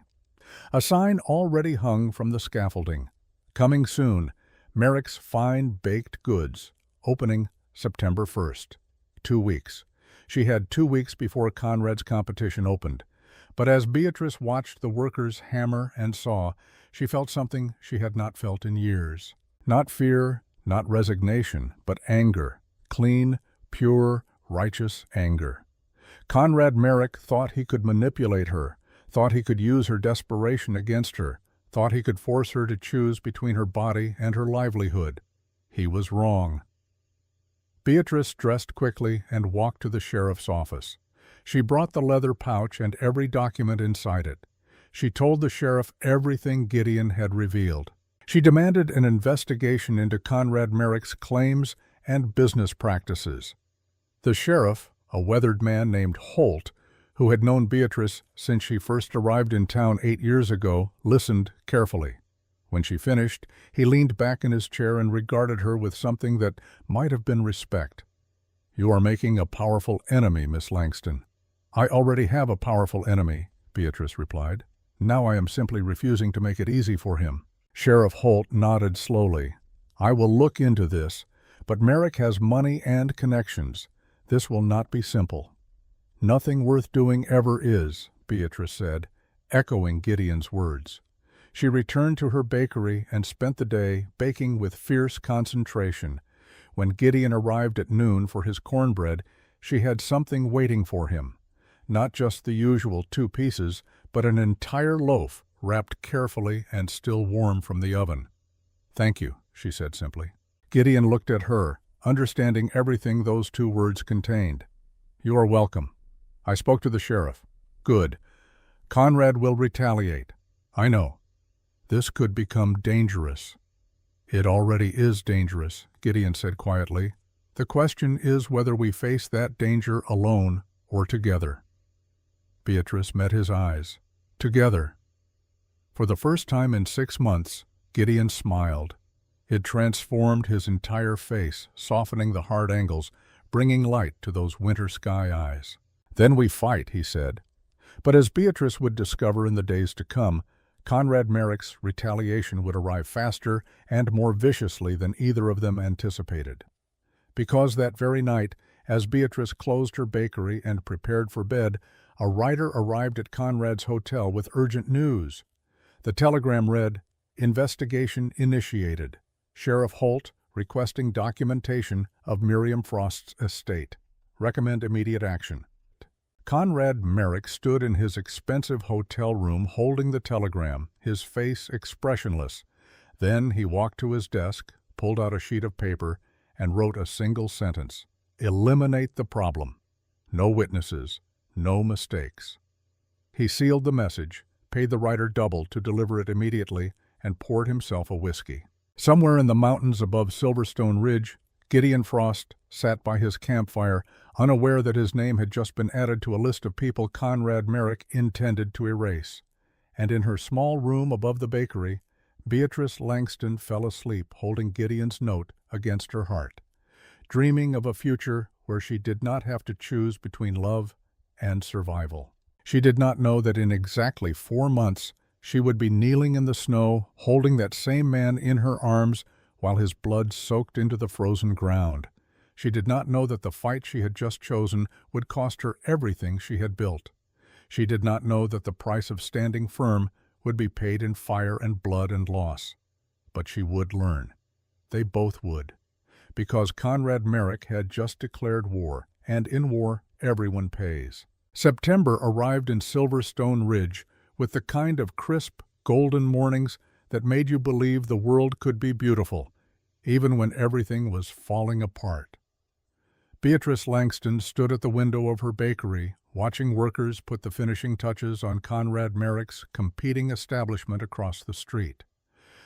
A sign already hung from the scaffolding. Coming soon, Merrick's Fine Baked Goods, opening September 1st. 2 weeks. She had 2 weeks before Conrad's competition opened. But as Beatrice watched the workers hammer and saw, she felt something she had not felt in years. Not fear, not resignation, but anger. Clean, pure, righteous anger. Conrad Merrick thought he could manipulate her, thought he could use her desperation against her, thought he could force her to choose between her body and her livelihood. He was wrong. Beatrice dressed quickly and walked to the sheriff's office. She brought the leather pouch and every document inside it. She told the sheriff everything Gideon had revealed. She demanded an investigation into Conrad Merrick's claims and business practices. The sheriff, a weathered man named Holt, who had known Beatrice since she first arrived in town 8 years ago, listened carefully. When she finished, he leaned back in his chair and regarded her with something that might have been respect. "You are making a powerful enemy, Miss Langston." "I already have a powerful enemy," Beatrice replied. "Now I am simply refusing to make it easy for him." Sheriff Holt nodded slowly. "I will look into this, but Merrick has money and connections. This will not be simple." "Nothing worth doing ever is," Beatrice said, echoing Gideon's words. She returned to her bakery and spent the day baking with fierce concentration. When Gideon arrived at noon for his cornbread, she had something waiting for him. Not just the usual 2 pieces, but an entire loaf, wrapped carefully and still warm from the oven. "Thank you," she said simply. Gideon looked at her, understanding everything those 2 words contained. "You are welcome. I spoke to the sheriff." "Good. Conrad will retaliate." "I know. This could become dangerous." "It already is dangerous," Gideon said quietly. "The question is whether we face that danger alone or together." Beatrice met his eyes. "Together." For the first time in 6 months, Gideon smiled. It transformed his entire face, softening the hard angles, bringing light to those winter sky eyes. "Then we fight," he said. But as Beatrice would discover in the days to come, Conrad Merrick's retaliation would arrive faster and more viciously than either of them anticipated. Because that very night, as Beatrice closed her bakery and prepared for bed, a rider arrived at Conrad's hotel with urgent news. The telegram read, "Investigation initiated. Sheriff Holt requesting documentation of Miriam Frost's estate. Recommend immediate action." Conrad Merrick stood in his expensive hotel room holding the telegram, his face expressionless. Then he walked to his desk, pulled out a sheet of paper, and wrote a single sentence. "Eliminate the problem. No witnesses, no mistakes." He sealed the message, paid the writer double to deliver it immediately, and poured himself a whiskey. Somewhere in the mountains above Silverstone Ridge, Gideon Frost sat by his campfire, unaware that his name had just been added to a list of people Conrad Merrick intended to erase. And in her small room above the bakery, Beatrice Langston fell asleep holding Gideon's note against her heart, dreaming of a future where she did not have to choose between love and survival. She did not know that in exactly 4 months she would be kneeling in the snow, holding that same man in her arms while his blood soaked into the frozen ground. She did not know that the fight she had just chosen would cost her everything she had built. She did not know that the price of standing firm would be paid in fire and blood and loss. But she would learn. They both would. Because Conrad Merrick had just declared war, and in war everyone pays. September arrived in Silverstone Ridge with the kind of crisp, golden mornings that made you believe the world could be beautiful, even when everything was falling apart. Beatrice Langston stood at the window of her bakery, watching workers put the finishing touches on Conrad Merrick's competing establishment across the street.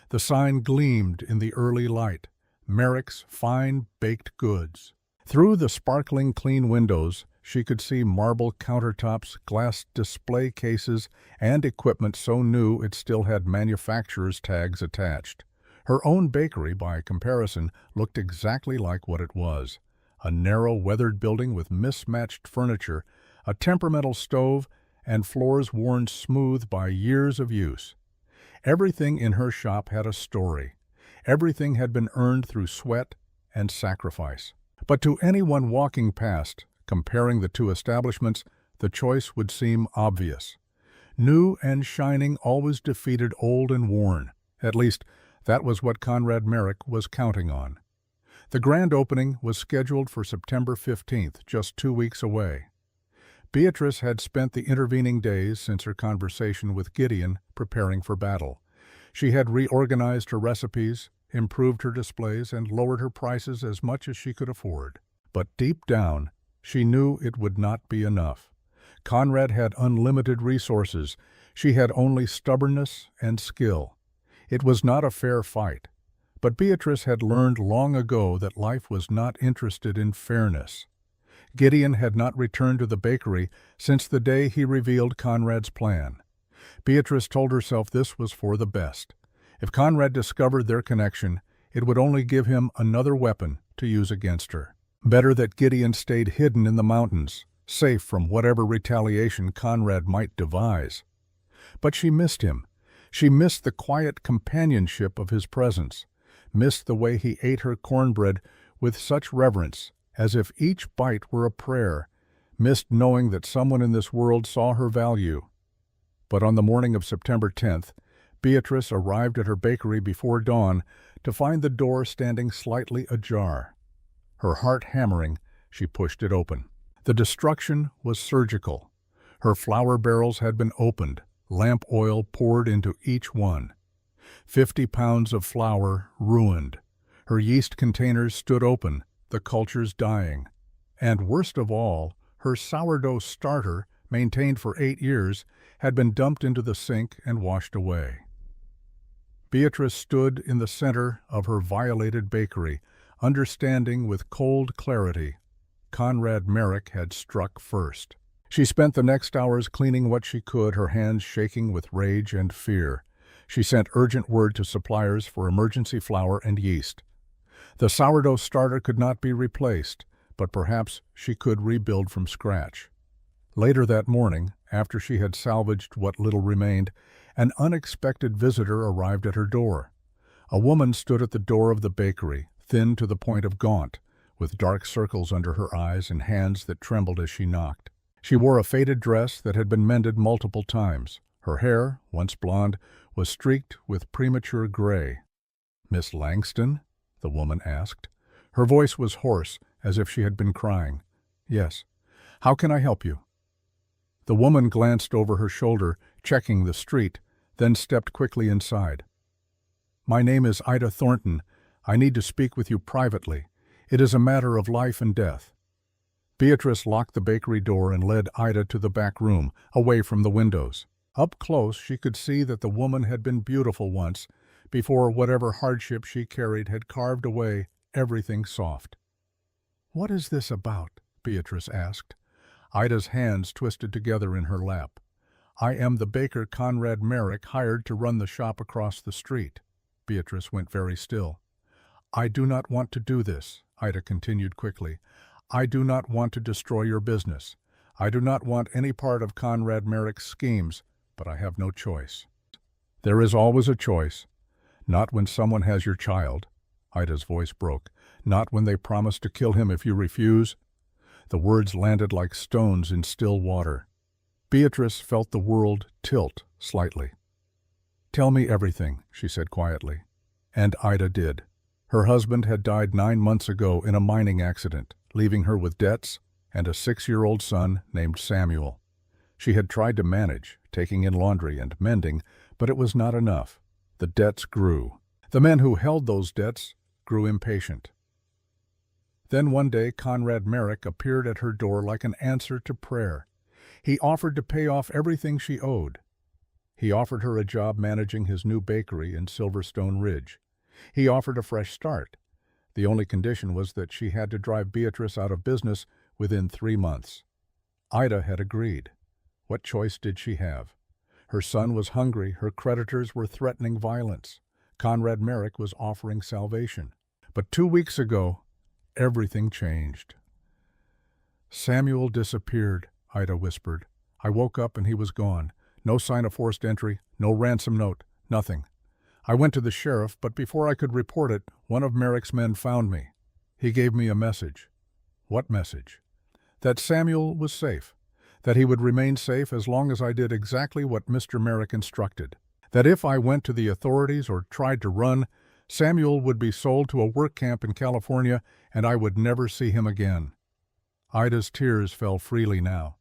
The sign gleamed in the early light, Merrick's Fine Baked Goods. Through the sparkling clean windows, she could see marble countertops, glass display cases, and equipment so new it still had manufacturer's tags attached. Her own bakery, by comparison, looked exactly like what it was. A narrow, weathered building with mismatched furniture, a temperamental stove, and floors worn smooth by years of use. Everything in her shop had a story. Everything had been earned through sweat and sacrifice. But to anyone walking past, comparing the two establishments, the choice would seem obvious. New and shining always defeated old and worn. At least, that was what Conrad Merrick was counting on. The grand opening was scheduled for September 15th, just 2 weeks away. Beatrice had spent the intervening days since her conversation with Gideon preparing for battle. She had reorganized her recipes, improved her displays, and lowered her prices as much as she could afford. But deep down, she knew it would not be enough. Conrad had unlimited resources. She had only stubbornness and skill. It was not a fair fight. But Beatrice had learned long ago that life was not interested in fairness. Gideon had not returned to the bakery since the day he revealed Conrad's plan. Beatrice told herself this was for the best. If Conrad discovered their connection, it would only give him another weapon to use against her. Better that Gideon stayed hidden in the mountains, safe from whatever retaliation Conrad might devise. But she missed him. She missed the quiet companionship of his presence, missed the way he ate her cornbread with such reverence, as if each bite were a prayer, missed knowing that someone in this world saw her value. But on the morning of September 10th, Beatrice arrived at her bakery before dawn to find the door standing slightly ajar. Her heart hammering, she pushed it open. The destruction was surgical. Her flour barrels had been opened, lamp oil poured into each one. 50 pounds of flour ruined. Her yeast containers stood open, the cultures dying. And worst of all, her sourdough starter, maintained for 8 years, had been dumped into the sink and washed away. Beatrice stood in the center of her violated bakery, understanding with cold clarity Conrad Merrick had struck first. She spent the next hours cleaning what she could, her hands shaking with rage and fear. She sent urgent word to suppliers for emergency flour and yeast. The sourdough starter could not be replaced, but perhaps she could rebuild from scratch. Later that morning, after she had salvaged what little remained, an unexpected visitor arrived at her door. A woman stood at the door of the bakery, thin to the point of gaunt, with dark circles under her eyes and hands that trembled as she knocked. She wore a faded dress that had been mended multiple times. Her hair, once blonde, was streaked with premature gray. "Miss Langston?" the woman asked. Her voice was hoarse, as if she had been crying. "Yes. How can I help you?" The woman glanced over her shoulder, checking the street, then stepped quickly inside. "My name is Ida Thornton. I need to speak with you privately. It is a matter of life and death." Beatrice locked the bakery door and led Ida to the back room, away from the windows. Up close, she could see that the woman had been beautiful once, before whatever hardship she carried had carved away everything soft. "What is this about?" Beatrice asked. Ida's hands twisted together in her lap. "I am the baker Conrad Merrick hired to run the shop across the street." Beatrice went very still. "I do not want to do this," Ida continued quickly. "I do not want to destroy your business. I do not want any part of Conrad Merrick's schemes, but I have no choice." "There is always a choice. Not when someone has your child." Ida's voice broke. "Not when they promise to kill him if you refuse." The words landed like stones in still water. Beatrice felt the world tilt slightly. "Tell me everything," she said quietly. And Ida did. Her husband had died 9 months ago in a mining accident, leaving her with debts and a 6-year-old son named Samuel. She had tried to manage, taking in laundry and mending, but it was not enough. The debts grew. The men who held those debts grew impatient. Then one day Conrad Merrick appeared at her door like an answer to prayer. He offered to pay off everything she owed. He offered her a job managing his new bakery in Silverstone Ridge. He offered a fresh start. The only condition was that she had to drive Beatrice out of business within 3 months. Ida had agreed. What choice did she have? Her son was hungry, her creditors were threatening violence. Conrad Merrick was offering salvation. But 2 weeks ago, everything changed. "Samuel disappeared," Ida whispered. "I woke up and he was gone. No sign of forced entry, no ransom note, nothing. I went to the sheriff, but before I could report it, one of Merrick's men found me. He gave me a message." "What message?" "That Samuel was safe. That he would remain safe as long as I did exactly what Mr. Merrick instructed. That if I went to the authorities or tried to run, Samuel would be sold to a work camp in California and I would never see him again." Ida's tears fell freely now.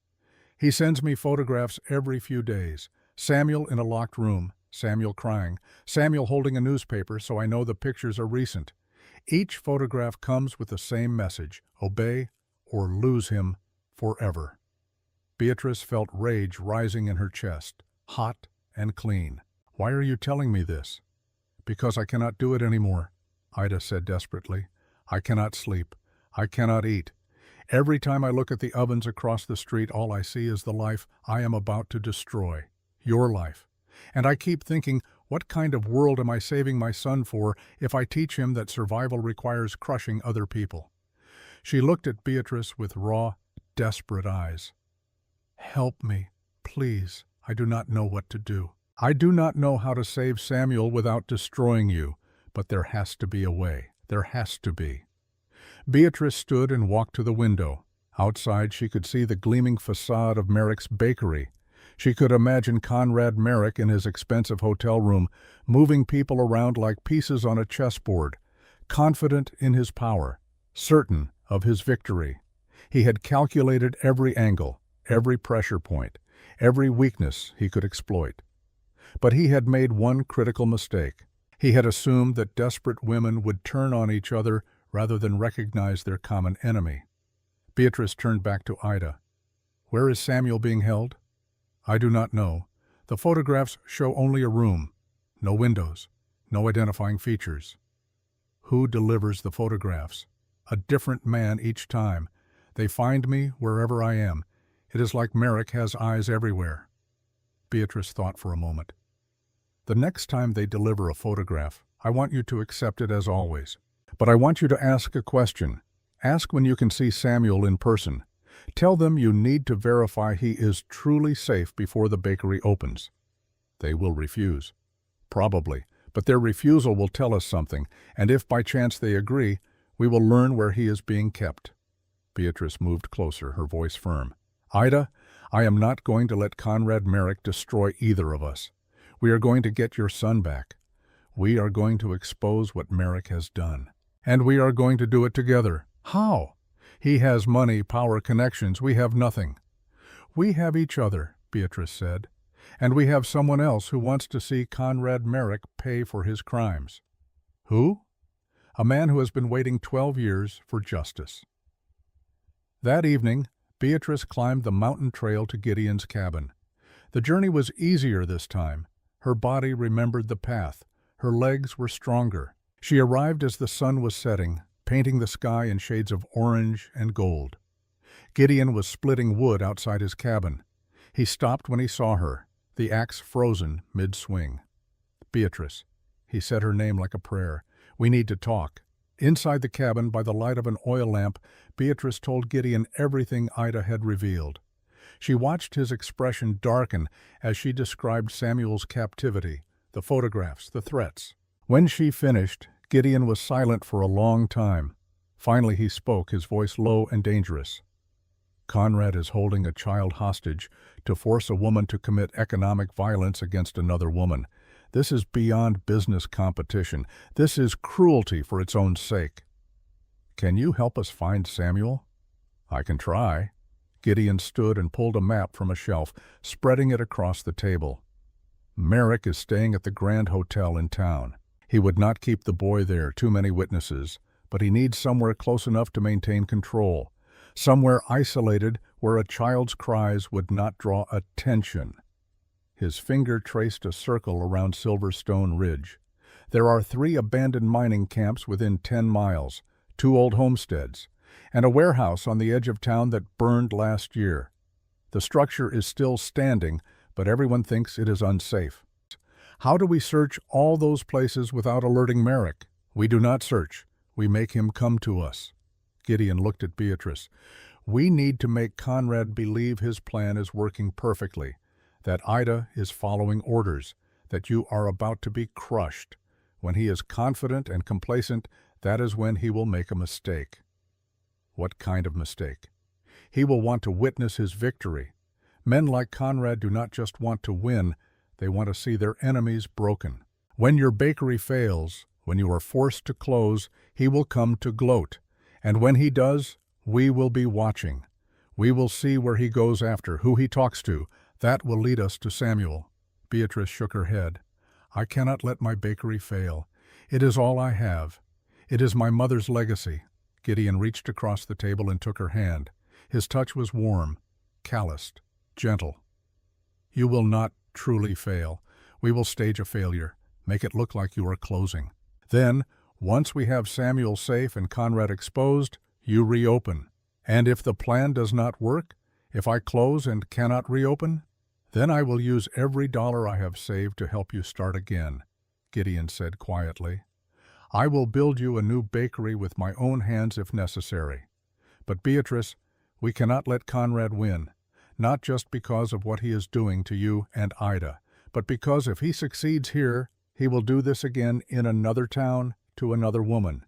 "He sends me photographs every few days. Samuel in a locked room, Samuel crying, Samuel holding a newspaper, so I know the pictures are recent. Each photograph comes with the same message: obey or lose him forever." Beatrice felt rage rising in her chest, hot and clean. "Why are you telling me this?" "Because I cannot do it anymore," Ida said desperately. "I cannot sleep. I cannot eat. Every time I look at the ovens across the street, all I see is the life I am about to destroy. Your life. And I keep thinking, what kind of world am I saving my son for if I teach him that survival requires crushing other people?" She looked at Beatrice with raw, desperate eyes. "Help me, please. I do not know what to do. I do not know how to save Samuel without destroying you, but there has to be a way. There has to be." Beatrice stood and walked to the window. Outside she could see the gleaming facade of Merrick's bakery. She could imagine Conrad Merrick in his expensive hotel room, moving people around like pieces on a chessboard, confident in his power, certain of his victory. He had calculated every angle, every pressure point, every weakness he could exploit. But he had made one critical mistake. He had assumed that desperate women would turn on each other rather than recognize their common enemy. Beatrice turned back to Ida. "Where is Samuel being held?" "I do not know. The photographs show only a room. No windows. No identifying features." "Who delivers the photographs?" "A different man each time. They find me wherever I am. It is like Merrick has eyes everywhere." Beatrice thought for a moment. "The next time they deliver a photograph, I want you to accept it as always. But I want you to ask a question. Ask when you can see Samuel in person. Tell them you need to verify he is truly safe before the bakery opens." "They will refuse." "Probably, but their refusal will tell us something, and if by chance they agree, we will learn where he is being kept." Beatrice moved closer, her voice firm. "Ida, I am not going to let Conrad Merrick destroy either of us. We are going to get your son back. We are going to expose what Merrick has done. And we are going to do it together. How? He has money, power, connections. We have nothing." "We have each other," Beatrice said. "And we have someone else who wants to see Conrad Merrick pay for his crimes." "Who?" "A man who has been waiting 12 years for justice." That evening, Beatrice climbed the mountain trail to Gideon's cabin. The journey was easier this time. Her body remembered the path. Her legs were stronger. She arrived as the sun was setting, painting the sky in shades of orange and gold. Gideon was splitting wood outside his cabin. He stopped when he saw her, the axe frozen mid-swing. "Beatrice," he said her name like a prayer. "We need to talk." Inside the cabin, by the light of an oil lamp, Beatrice told Gideon everything Ida had revealed. She watched his expression darken as she described Samuel's captivity, the photographs, the threats. When she finished, Gideon was silent for a long time. Finally he spoke, his voice low and dangerous. "Conrad is holding a child hostage to force a woman to commit economic violence against another woman. This is beyond business competition. This is cruelty for its own sake. Can you help us find Samuel?" "I can try." Gideon stood and pulled a map from a shelf, spreading it across the table. "Merrick is staying at the Grand Hotel in town. He would not keep the boy there, too many witnesses, but he needs somewhere close enough to maintain control, somewhere isolated where a child's cries would not draw attention." His finger traced a circle around Silverstone Ridge. "There are 3 abandoned mining camps within 10 miles, 2 old homesteads, and a warehouse on the edge of town that burned last year. The structure is still standing, but everyone thinks it is unsafe. How do we search all those places without alerting Merrick? We do not search. We make him come to us." Gideon looked at Beatrice. "We need to make Conrad believe his plan is working perfectly, that Ida is following orders, that you are about to be crushed. When he is confident and complacent, that is when he will make a mistake." "What kind of mistake?" "He will want to witness his victory. Men like Conrad do not just want to win, they want to see their enemies broken. When your bakery fails, when you are forced to close, he will come to gloat. And when he does, we will be watching. We will see where he goes after, who he talks to. That will lead us to Samuel." Beatrice shook her head. "I cannot let my bakery fail. It is all I have. It is my mother's legacy." Gideon reached across the table and took her hand. His touch was warm, calloused. gentle. You will not truly fail. We will stage a failure, make it look like you are closing. Then, once we have Samuel safe and Conrad exposed, you reopen. And if the plan does not work, if I close and cannot reopen, then I will use every dollar I have saved to help you start again, Gideon said quietly. I will build you a new bakery with my own hands if necessary. But Beatrice, we cannot let Conrad win, not just because of what he is doing to you and Ida, but because if he succeeds here, he will do this again in another town to another woman.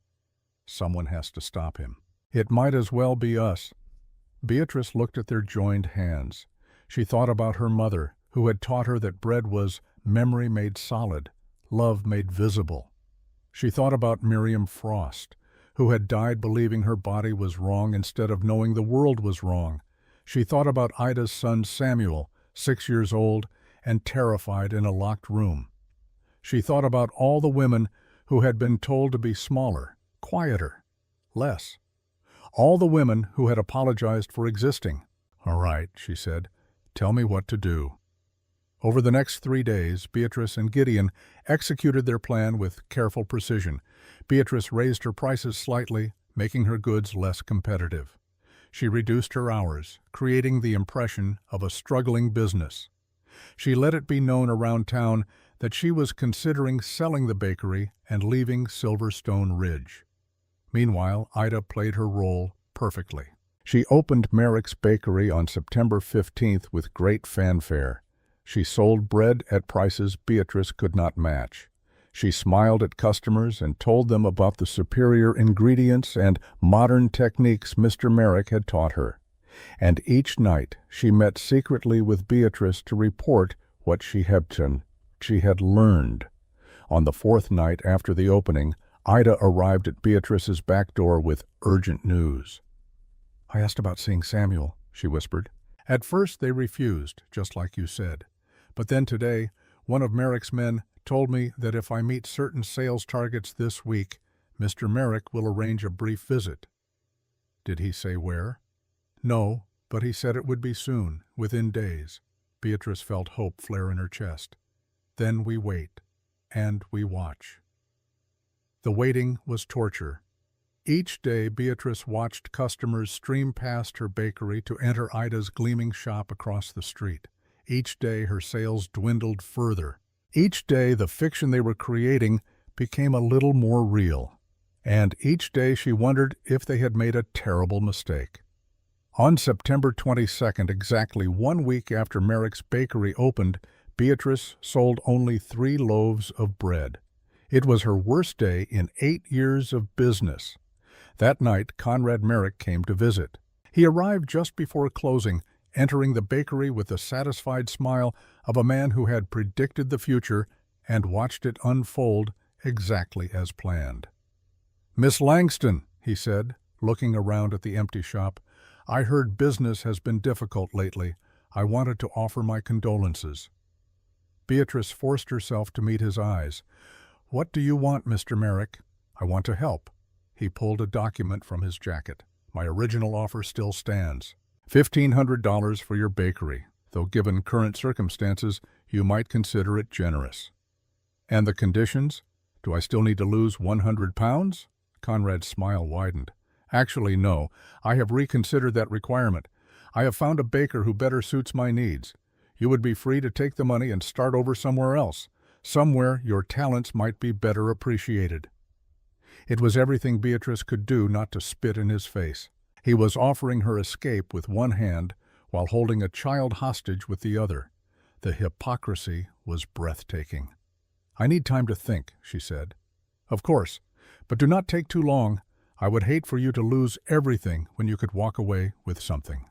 Someone has to stop him. It might as well be us. Beatrice looked at their joined hands. She thought about her mother, who had taught her that bread was memory made solid, love made visible. She thought about Miriam Frost, who had died believing her body was wrong instead of knowing the world was wrong. She thought about Ida's son Samuel, 6 years old, and terrified in a locked room. She thought about all the women who had been told to be smaller, quieter, less. All the women who had apologized for existing. All right, she said, tell me what to do. Over the next 3 days, Beatrice and Gideon executed their plan with careful precision. Beatrice raised her prices slightly, making her goods less competitive. She reduced her hours, creating the impression of a struggling business. She let it be known around town that she was considering selling the bakery and leaving Silverstone Ridge. Meanwhile, Ida played her role perfectly. She opened Merrick's Bakery on September 15th with great fanfare. She sold bread at prices Beatrice could not match. She smiled at customers and told them about the superior ingredients and modern techniques Mr. Merrick had taught her. And each night she met secretly with Beatrice to report what she had learned. On the 4th night after the opening, Ida arrived at Beatrice's back door with urgent news. I asked about seeing Samuel, she whispered. At first they refused, just like you said. But then today, one of Merrick's men told me that if I meet certain sales targets this week, Mr. Merrick will arrange a brief visit. Did he say where? No, but he said it would be soon, within days. Beatrice felt hope flare in her chest. Then we wait, and we watch. The waiting was torture. Each day Beatrice watched customers stream past her bakery to enter Ida's gleaming shop across the street. Each day her sales dwindled further. Each day the fiction they were creating became a little more real. And each day she wondered if they had made a terrible mistake. On September 22nd, exactly 1 week after Merrick's Bakery opened, Beatrice sold only 3 loaves of bread. It was her worst day in 8 years of business. That night, Conrad Merrick came to visit. He arrived just before closing, entering the bakery with the satisfied smile of a man who had predicted the future and watched it unfold exactly as planned. Miss Langston, he said, looking around at the empty shop, I heard business has been difficult lately. I wanted to offer my condolences. Beatrice forced herself to meet his eyes. What do you want, Mr. Merrick? I want to help. He pulled a document from his jacket. My original offer still stands. $1,500 for your bakery, though given current circumstances, you might consider it generous. And the conditions? Do I still need to lose 100 pounds? Conrad's smile widened. Actually, no. I have reconsidered that requirement. I have found a baker who better suits my needs. You would be free to take the money and start over somewhere else, somewhere your talents might be better appreciated. It was everything Beatrice could do not to spit in his face. He was offering her escape with one hand while holding a child hostage with the other. The hypocrisy was breathtaking. I need time to think, she said. Of course, but do not take too long. I would hate for you to lose everything when you could walk away with something.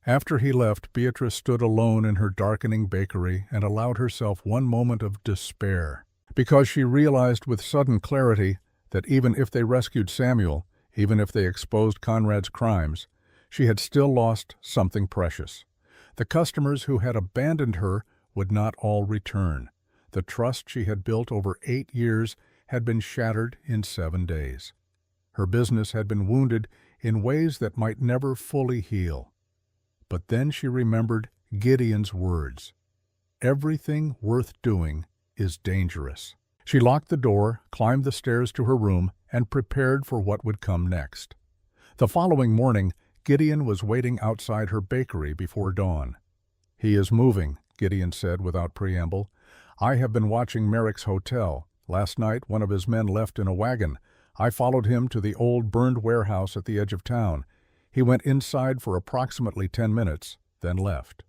After he left, Beatrice stood alone in her darkening bakery and allowed herself one moment of despair, because she realized with sudden clarity that even if they rescued Samuel, even if they exposed Conrad's crimes, she had still lost something precious. The customers who had abandoned her would not all return. The trust she had built over 8 years had been shattered in 7 days. Her business had been wounded in ways that might never fully heal. But then she remembered Gideon's words. Everything worth doing is dangerous. She locked the door, climbed the stairs to her room, and prepared for what would come next. The following morning, Gideon was waiting outside her bakery before dawn. "He is moving," Gideon said without preamble. "I have been watching Merrick's hotel. Last night one of his men left in a wagon. I followed him to the old burned warehouse at the edge of town. He went inside for approximately 10 minutes, then left.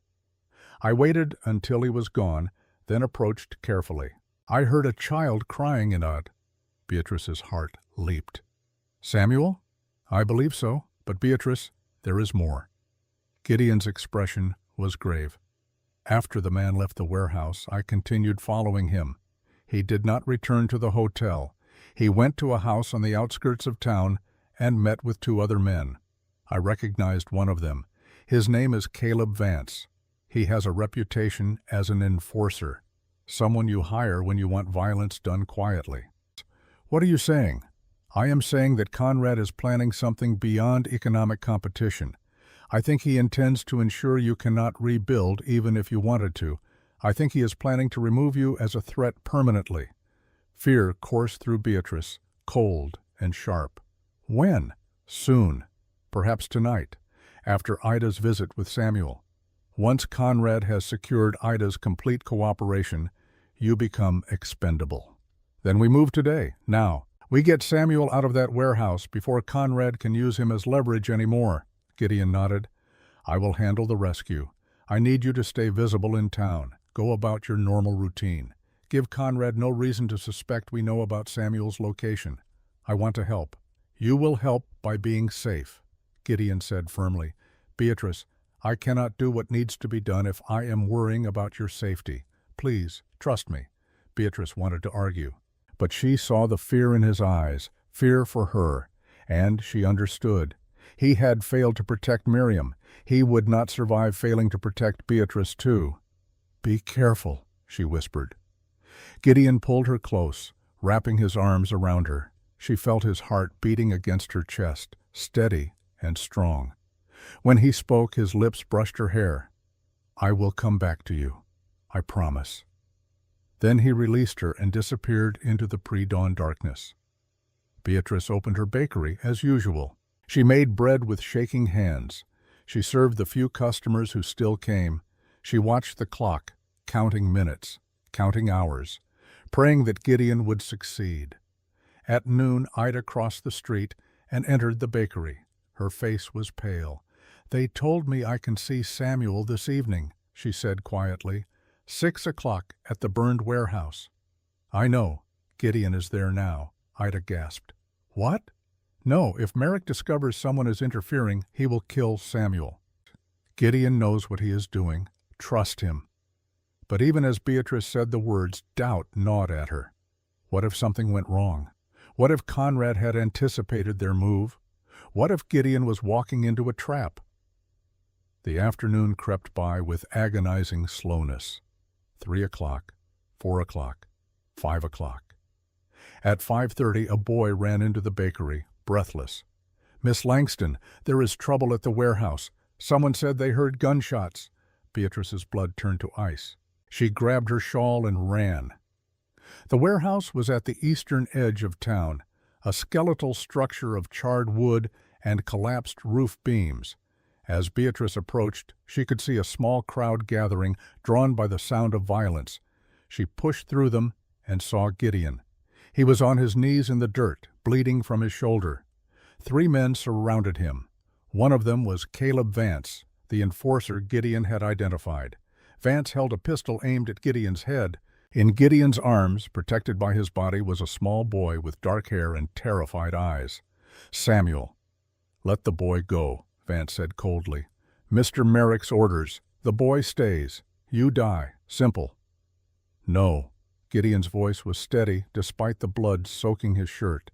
I waited until he was gone, then approached carefully. I heard a child crying in it." Beatrice's heart leaped. "Samuel?" "I believe so, but Beatrice, there is more." Gideon's expression was grave. "After the man left the warehouse, I continued following him. He did not return to the hotel. He went to a house on the outskirts of town and met with 2 other men. I recognized one of them. His name is Caleb Vance. He has a reputation as an enforcer, someone you hire when you want violence done quietly." "What are you saying?" "I am saying that Conrad is planning something beyond economic competition. I think he intends to ensure you cannot rebuild even if you wanted to. I think he is planning to remove you as a threat permanently." Fear coursed through Beatrice, cold and sharp. "When?" "Soon. Perhaps tonight, after Ida's visit with Samuel. Once Conrad has secured Ida's complete cooperation, you become expendable." "Then we move today, now. We get Samuel out of that warehouse before Conrad can use him as leverage anymore." Gideon nodded. "I will handle the rescue. I need you to stay visible in town. Go about your normal routine. Give Conrad no reason to suspect we know about Samuel's location. I want to help." "You will help by being safe," Gideon said firmly. "Beatrice, I cannot do what needs to be done if I am worrying about your safety. Please, trust me." Beatrice wanted to argue, but she saw the fear in his eyes, fear for her, and she understood. He had failed to protect Miriam. He would not survive failing to protect Beatrice too. "Be careful," she whispered. Gideon pulled her close, wrapping his arms around her. She felt his heart beating against her chest, steady and strong. When he spoke, his lips brushed her hair. "I will come back to you. I promise." Then he released her and disappeared into the pre-dawn darkness. Beatrice opened her bakery as usual. She made bread with shaking hands. She served the few customers who still came. She watched the clock, counting minutes, counting hours, praying that Gideon would succeed. At noon, Ida crossed the street and entered the bakery. Her face was pale. "They told me I can see Samuel this evening," she said quietly. 6 o'clock at the burned warehouse." "I know. Gideon is there now," Ida gasped. "What?" "No, if Merrick discovers someone is interfering, he will kill Samuel. Gideon knows what he is doing. Trust him." But even as Beatrice said the words, doubt gnawed at her. What if something went wrong? What if Conrad had anticipated their move? What if Gideon was walking into a trap? The afternoon crept by with agonizing slowness. 3 o'clock, 4 o'clock, 5 o'clock. At 5:30, a boy ran into the bakery, breathless. "Miss Langston, there is trouble at the warehouse. Someone said they heard gunshots." Beatrice's blood turned to ice. She grabbed her shawl and ran. The warehouse was at the eastern edge of town, a skeletal structure of charred wood and collapsed roof beams. As Beatrice approached, she could see a small crowd gathering, drawn by the sound of violence. She pushed through them and saw Gideon. He was on his knees in the dirt, bleeding from his shoulder. 3 men surrounded him. One of them was Caleb Vance, the enforcer Gideon had identified. Vance held a pistol aimed at Gideon's head. In Gideon's arms, protected by his body, was a small boy with dark hair and terrified eyes. "Samuel." "Let the boy go," Vance said coldly. "Mr. Merrick's orders. The boy stays. You die. Simple." "No." Gideon's voice was steady, despite the blood soaking his shirt.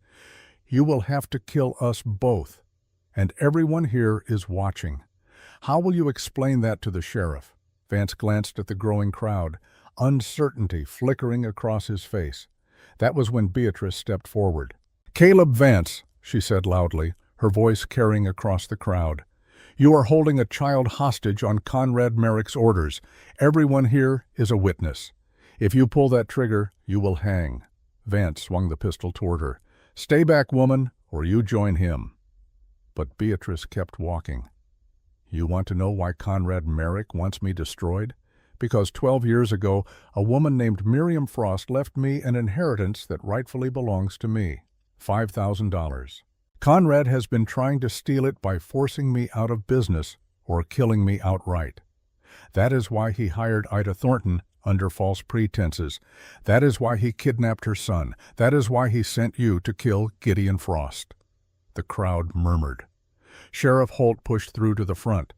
"You will have to kill us both. And everyone here is watching. How will you explain that to the sheriff?" Vance glanced at the growing crowd, uncertainty flickering across his face. That was when Beatrice stepped forward. "Caleb Vance," she said loudly, her voice carrying across the crowd. You are holding a child hostage on Conrad Merrick's orders. Everyone here is a witness. If you pull that trigger, you will hang." Vance swung the pistol toward her. "Stay back, woman, or you join him." But Beatrice kept walking. "You want to know why Conrad Merrick wants me destroyed? Because 12 years ago, a woman named Miriam Frost left me an inheritance that rightfully belongs to me. $5,000. Conrad has been trying to steal it by forcing me out of business or killing me outright. That is why he hired Ida Thornton under false pretenses. That is why he kidnapped her son. That is why he sent you to kill Gideon Frost." The crowd murmured. Sheriff Holt pushed through to the front.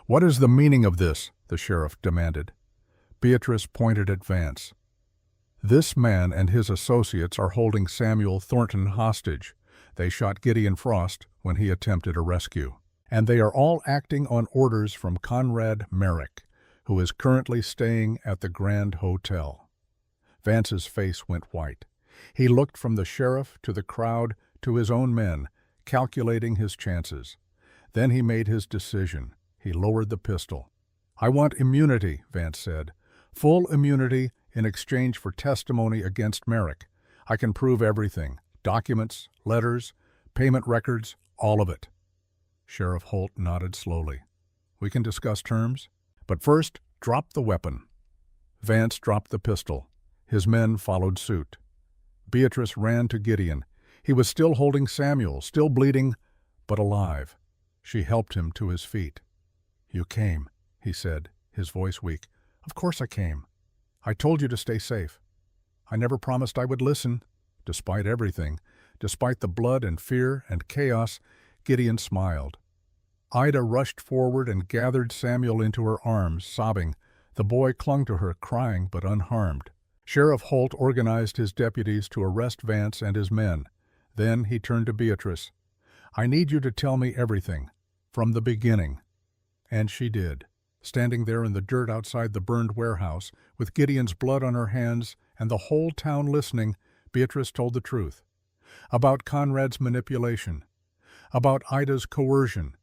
"What is the meaning of this?" the sheriff demanded. Beatrice pointed at Vance. "This man and his associates are holding Samuel Thornton hostage. They shot Gideon Frost when he attempted a rescue. And they are all acting on orders from Conrad Merrick, who is currently staying at the Grand Hotel." Vance's face went white. He looked from the sheriff to the crowd to his own men, calculating his chances. Then he made his decision. He lowered the pistol. "I want immunity," Vance said. "Full immunity in exchange for testimony against Merrick. I can prove everything. Documents, letters, payment records, all of it." Sheriff Holt nodded slowly. "We can discuss terms. But first, drop the weapon." Vance dropped the pistol. His men followed suit. Beatrice ran to Gideon. He was still holding Samuel, still bleeding, but alive. She helped him to his feet. "You came," he said, his voice weak. "Of course I came. I told you to stay safe. I never promised I would listen." Despite everything, despite the blood and fear and chaos, Gideon smiled. Ida rushed forward and gathered Samuel into her arms, sobbing. The boy clung to her, crying but unharmed. Sheriff Holt organized his deputies to arrest Vance and his men. Then he turned to Beatrice. "I need you to tell me everything, from the beginning." And she did. Standing there in the dirt outside the burned warehouse, with Gideon's blood on her hands and the whole town listening, Beatrice told the truth. About Conrad's manipulation, about Ida's coercion,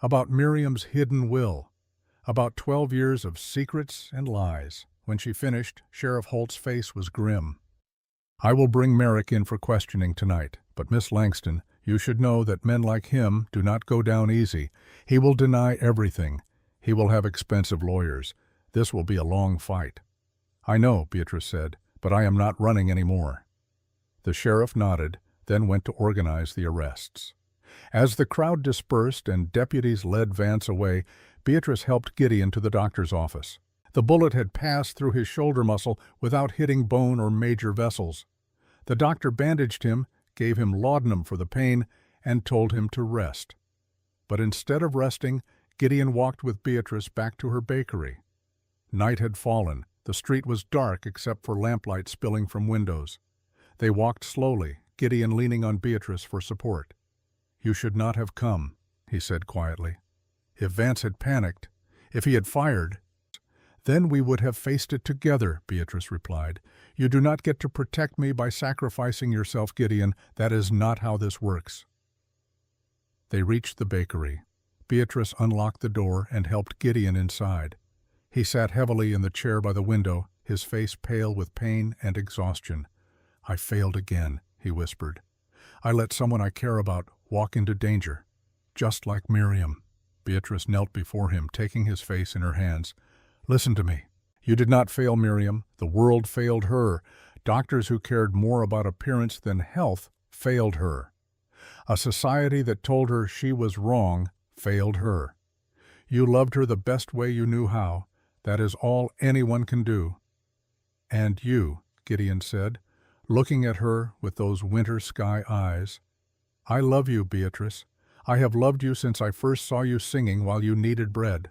about Miriam's hidden will, about 12 years of secrets and lies. When she finished, Sheriff Holt's face was grim. "I will bring Merrick in for questioning tonight, but Miss Langston, you should know that men like him do not go down easy. He will deny everything. He will have expensive lawyers. This will be a long fight." "I know," Beatrice said, "but I am not running anymore." The sheriff nodded, then went to organize the arrests. As the crowd dispersed and deputies led Vance away, Beatrice helped Gideon to the doctor's office. The bullet had passed through his shoulder muscle without hitting bone or major vessels. The doctor bandaged him, gave him laudanum for the pain, and told him to rest. But instead of resting, Gideon walked with Beatrice back to her bakery. Night had fallen. The street was dark except for lamplight spilling from windows. They walked slowly, Gideon leaning on Beatrice for support. "You should not have come," he said quietly. "If Vance had panicked, if he had fired, then we would have faced it together," Beatrice replied. "You do not get to protect me by sacrificing yourself, Gideon. That is not how this works." They reached the bakery. Beatrice unlocked the door and helped Gideon inside. He sat heavily in the chair by the window, his face pale with pain and exhaustion. "I failed again," he whispered. "I let someone I care about walk into danger, just like Miriam." Beatrice knelt before him, taking his face in her hands. "Listen to me. You did not fail Miriam. The world failed her. Doctors who cared more about appearance than health failed her. A society that told her she was wrong failed her. You loved her the best way you knew how. That is all anyone can do." "And you," Gideon said, looking at her with those winter sky eyes. "I love you, Beatrice. I have loved you since I first saw you singing while you kneaded bread.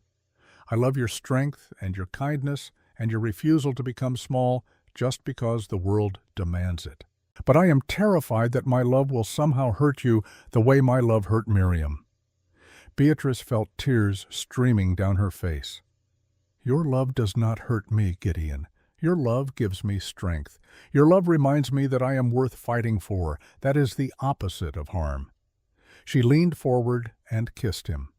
I love your strength and your kindness and your refusal to become small just because the world demands it. But I am terrified that my love will somehow hurt you the way my love hurt Miriam." Beatrice felt tears streaming down her face. "Your love does not hurt me, Gideon. Your love gives me strength. Your love reminds me that I am worth fighting for. That is the opposite of harm." She leaned forward and kissed him.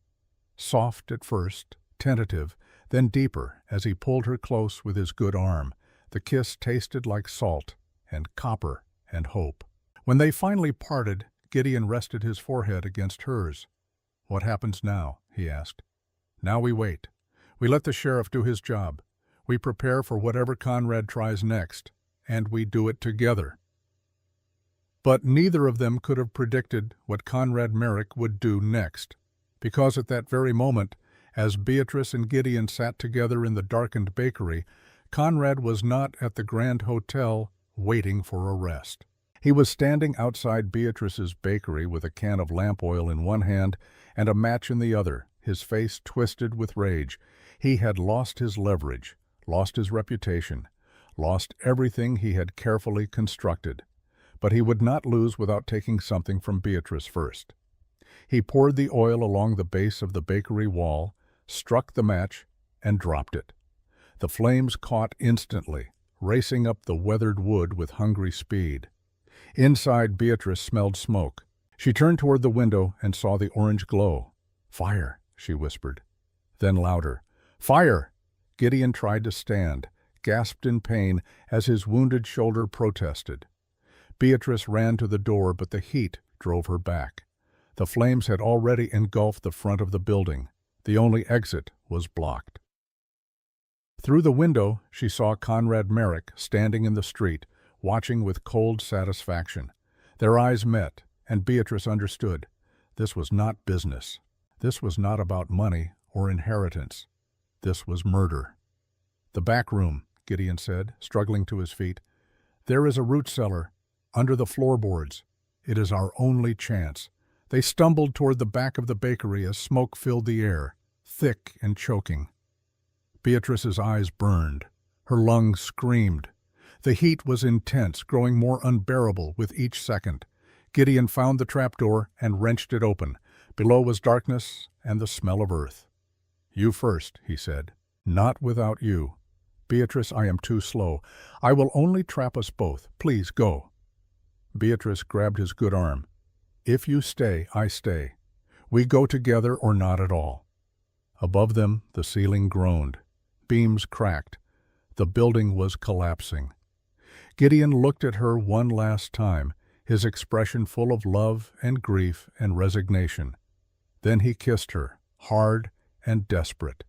soft at first, tentative, then deeper as he pulled her close with his good arm. The kiss tasted like salt and copper and hope. When they finally parted, Gideon rested his forehead against hers. "What happens now?" he asked. "Now we wait. We let the sheriff do his job. We prepare for whatever Conrad tries next, and we do it together." But neither of them could have predicted what Conrad Merrick would do next, because at that very moment, as Beatrice and Gideon sat together in the darkened bakery, Conrad was not at the Grand Hotel waiting for a rest. He was standing outside Beatrice's bakery with a can of lamp oil in one hand and a match in the other, his face twisted with rage. He had lost his leverage, lost his reputation, lost everything he had carefully constructed. But he would not lose without taking something from Beatrice first. He poured the oil along the base of the bakery wall, struck the match, and dropped it. The flames caught instantly, racing up the weathered wood with hungry speed. Inside, Beatrice smelled smoke. She turned toward the window and saw the orange glow. "Fire," she whispered. Then louder, "Fire!" Gideon tried to stand, gasped in pain as his wounded shoulder protested. Beatrice ran to the door, but the heat drove her back. The flames had already engulfed the front of the building. The only exit was blocked. Through the window, she saw Conrad Merrick standing in the street, watching with cold satisfaction. Their eyes met, and Beatrice understood. This was not business. This was not about money or inheritance. This was murder. "The back room," Gideon said, struggling to his feet. "There is a root cellar, under the floorboards. It is our only chance." They stumbled toward the back of the bakery as smoke filled the air, thick and choking. Beatrice's eyes burned. Her lungs screamed. The heat was intense, growing more unbearable with each second. Gideon found the trapdoor and wrenched it open. Below was darkness and the smell of earth. "You first," he said. "Not without you. Beatrice, I am too slow. I will only trap us both. Please go." Beatrice grabbed his good arm. "If you stay, I stay. We go together or not at all." Above them, the ceiling groaned. Beams cracked. The building was collapsing. Gideon looked at her one last time, his expression full of love and grief and resignation. Then he kissed her, hard and desperate.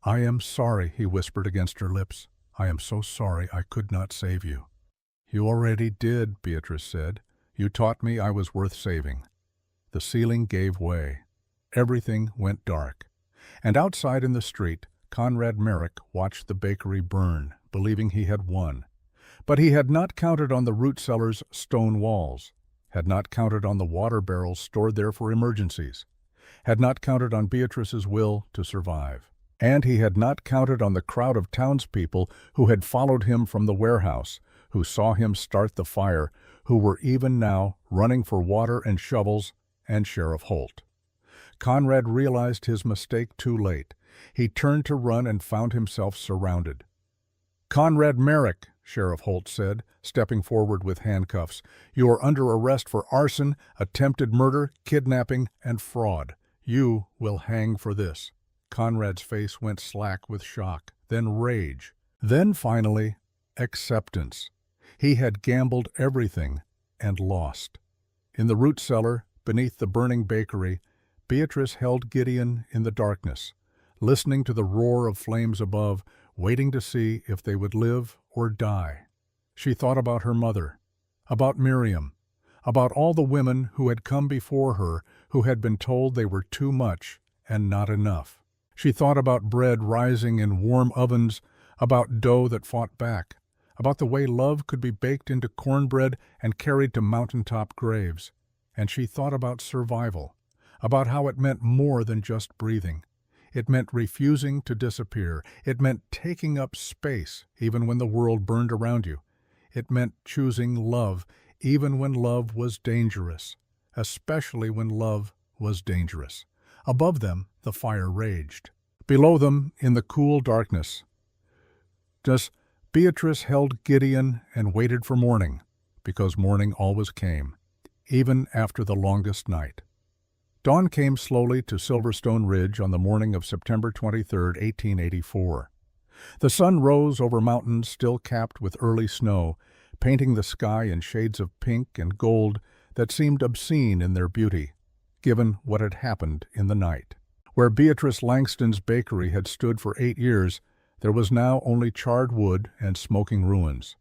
"I am sorry," he whispered against her lips. "I am so sorry I could not save you." "You already did," Beatrice said. "You taught me I was worth saving." The ceiling gave way. Everything went dark. And outside in the street, Conrad Merrick watched the bakery burn, believing he had won. But he had not counted on the root cellar's stone walls, had not counted on the water barrels stored there for emergencies, had not counted on Beatrice's will to survive. And he had not counted on the crowd of townspeople who had followed him from the warehouse, who saw him start the fire, who were even now running for water and shovels and Sheriff Holt. Conrad realized his mistake too late. He turned to run and found himself surrounded. "Conrad Merrick," Sheriff Holt said, stepping forward with handcuffs, "you are under arrest for arson, attempted murder, kidnapping, and fraud. You will hang for this." Conrad's face went slack with shock, then rage, then finally, acceptance. He had gambled everything and lost. In the root cellar, beneath the burning bakery, Beatrice held Gideon in the darkness, listening to the roar of flames above, waiting to see if they would live or die. She thought about her mother, about Miriam, about all the women who had come before her who had been told they were too much and not enough. She thought about bread rising in warm ovens, about dough that fought back, about the way love could be baked into cornbread and carried to mountaintop graves. And she thought about survival, about how it meant more than just breathing. It meant refusing to disappear. It meant taking up space even when the world burned around you. It meant choosing love even when love was dangerous, especially when love was dangerous. Above them, the fire raged. Below them, in the cool darkness, Beatrice held Gideon and waited for morning, because morning always came, even after the longest night. Dawn came slowly to Silverstone Ridge on the morning of September 23, 1884. The sun rose over mountains still capped with early snow, painting the sky in shades of pink and gold that seemed obscene in their beauty, given what had happened in the night. Where Beatrice Langston's bakery had stood for 8 years, there was now only charred wood and smoking ruins.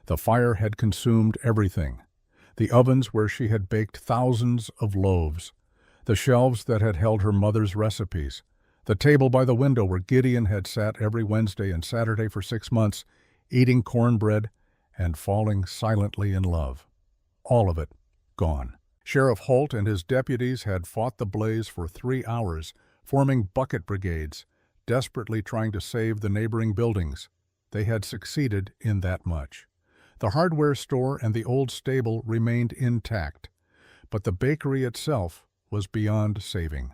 The fire had consumed everything. The ovens where she had baked thousands of loaves, the shelves that had held her mother's recipes, the table by the window where Gideon had sat every Wednesday and Saturday for 6 months, eating cornbread and falling silently in love. All of it gone. Sheriff Holt and his deputies had fought the blaze for 3 hours, forming bucket brigades, desperately trying to save the neighboring buildings. They had succeeded in that much. The hardware store and the old stable remained intact, but the bakery itself was beyond saving.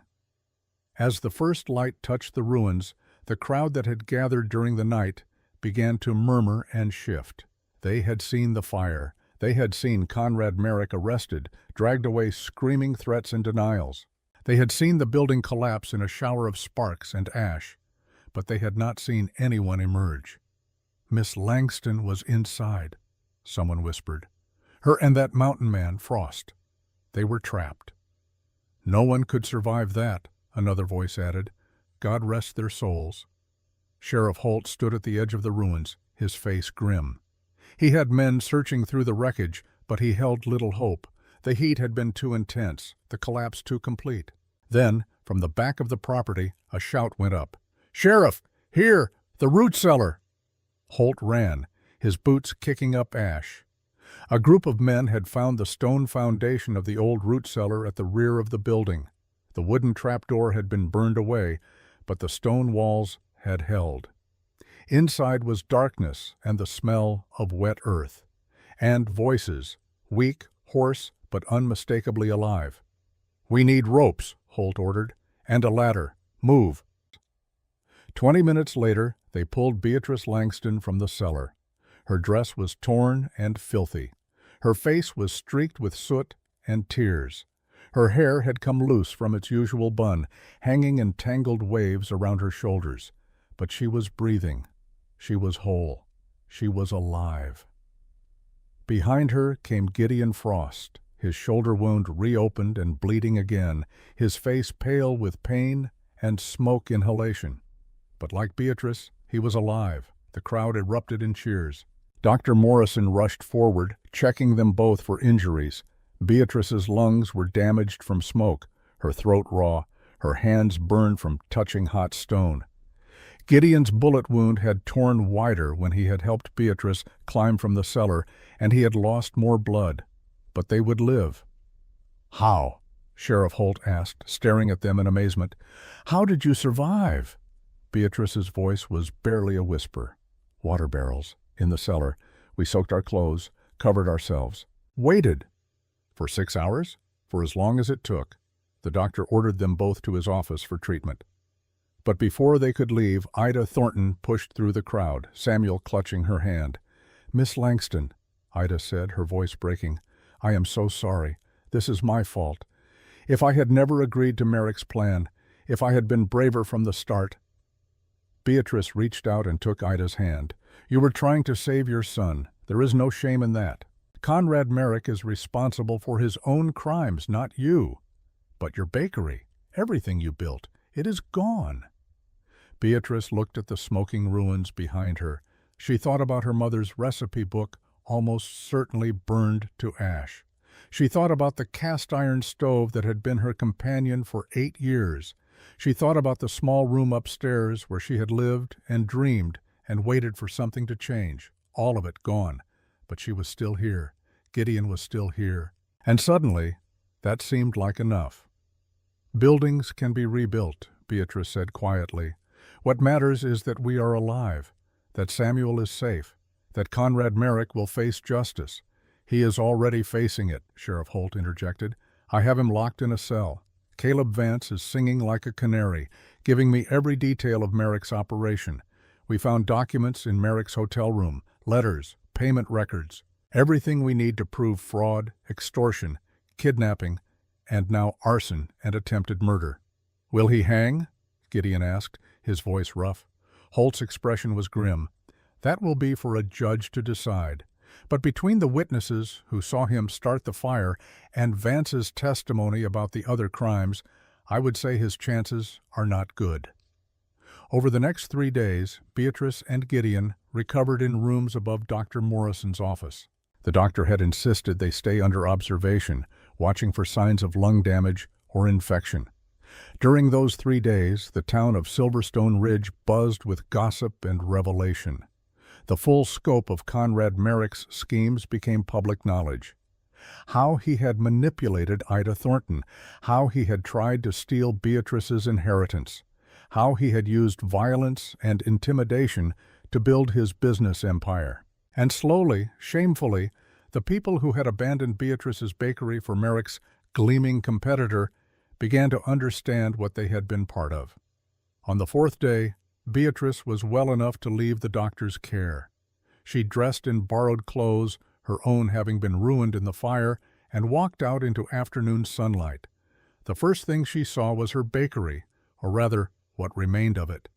As the first light touched the ruins, the crowd that had gathered during the night began to murmur and shift. They had seen the fire. They had seen Conrad Merrick arrested, dragged away screaming threats and denials. They had seen the building collapse in a shower of sparks and ash, but they had not seen anyone emerge. Miss Langston was inside, someone whispered. Her and that mountain man, Frost. They were trapped. No one could survive that, another voice added. God rest their souls. Sheriff Holt stood at the edge of the ruins, his face grim. He had men searching through the wreckage, but he held little hope. The heat had been too intense, the collapse too complete. Then, from the back of the property, a shout went up. "Sheriff! Here! The root cellar!" Holt ran, his boots kicking up ash. A group of men had found the stone foundation of the old root cellar at the rear of the building. The wooden trapdoor had been burned away, but the stone walls had held. Inside was darkness and the smell of wet earth. And voices, weak, hoarse, but unmistakably alive. "We need ropes," Holt ordered, "and a ladder. Move." 20 minutes later, they pulled Beatrice Langston from the cellar. Her dress was torn and filthy. Her face was streaked with soot and tears. Her hair had come loose from its usual bun, hanging in tangled waves around her shoulders. But she was breathing. She was whole. She was alive. Behind her came Gideon Frost, his shoulder wound reopened and bleeding again, his face pale with pain and smoke inhalation. But like Beatrice, he was alive. The crowd erupted in cheers. Dr. Morrison rushed forward, checking them both for injuries. Beatrice's lungs were damaged from smoke, her throat raw, her hands burned from touching hot stone. Gideon's bullet wound had torn wider when he had helped Beatrice climb from the cellar, and he had lost more blood. But they would live. "How?" Sheriff Holt asked, staring at them in amazement. "How did you survive?" Beatrice's voice was barely a whisper. "Water barrels. In the cellar. We soaked our clothes, covered ourselves. Waited." "For 6 hours?" "For as long as it took." The doctor ordered them both to his office for treatment. But before they could leave, Ida Thornton pushed through the crowd, Samuel clutching her hand. "Miss Langston," Ida said, her voice breaking, "I am so sorry. This is my fault. If I had never agreed to Merrick's plan, if I had been braver from the start." Beatrice reached out and took Ida's hand. "You were trying to save your son. There is no shame in that. Conrad Merrick is responsible for his own crimes, not you. But your bakery, everything you built, it is gone." Beatrice looked at the smoking ruins behind her. She thought about her mother's recipe book, almost certainly burned to ash. She thought about the cast-iron stove that had been her companion for 8 years. She thought about the small room upstairs where she had lived and dreamed and waited for something to change. All of it gone. But she was still here. Gideon was still here. And suddenly, that seemed like enough. "Buildings can be rebuilt," Beatrice said quietly. "What matters is that we are alive, that Samuel is safe, that Conrad Merrick will face justice." "He is already facing it," Sheriff Holt interjected. "I have him locked in a cell. Caleb Vance is singing like a canary, giving me every detail of Merrick's operation. We found documents in Merrick's hotel room, letters, payment records, everything we need to prove fraud, extortion, kidnapping, and now arson and attempted murder. "Will he hang?" Gideon asked, his voice rough. Holt's expression was grim. "That will be for a judge to decide. But between the witnesses who saw him start the fire and Vance's testimony about the other crimes, I would say his chances are not good." Over the next 3 days, Beatrice and Gideon recovered in rooms above Dr. Morrison's office. The doctor had insisted they stay under observation, watching for signs of lung damage or infection. During those 3 days, the town of Silverstone Ridge buzzed with gossip and revelation. The full scope of Conrad Merrick's schemes became public knowledge. How he had manipulated Ida Thornton, how he had tried to steal Beatrice's inheritance, how he had used violence and intimidation to build his business empire. And slowly, shamefully, the people who had abandoned Beatrice's bakery for Merrick's gleaming competitor began to understand what they had been part of. On the 4th day, Beatrice was well enough to leave the doctor's care. She dressed in borrowed clothes, her own having been ruined in the fire, and walked out into afternoon sunlight. The first thing she saw was her bakery, or rather, what remained of it.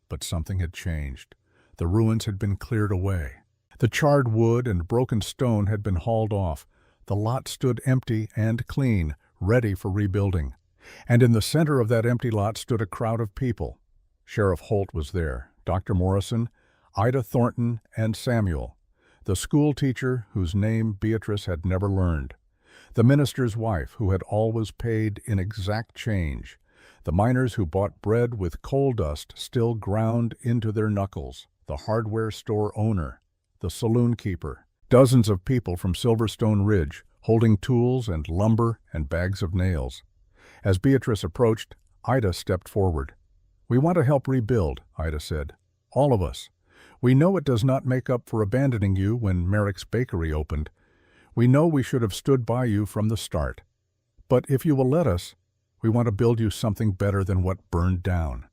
But something had changed. The ruins had been cleared away. The charred wood and broken stone had been hauled off. The lot stood empty and clean, ready for rebuilding. And in the center of that empty lot stood a crowd of people. Sheriff Holt was there, Dr. Morrison, Ida Thornton, and Samuel, the school teacher whose name Beatrice had never learned, the minister's wife who had always paid in exact change, the miners who bought bread with coal dust still ground into their knuckles, the hardware store owner, the saloon keeper, dozens of people from Silverstone Ridge holding tools and lumber and bags of nails. As Beatrice approached, Ida stepped forward. "We want to help rebuild," Ida said. "All of us. We know it does not make up for abandoning you when Merrick's bakery opened. We know we should have stood by you from the start. But if you will let us, we want to build you something better than what burned down."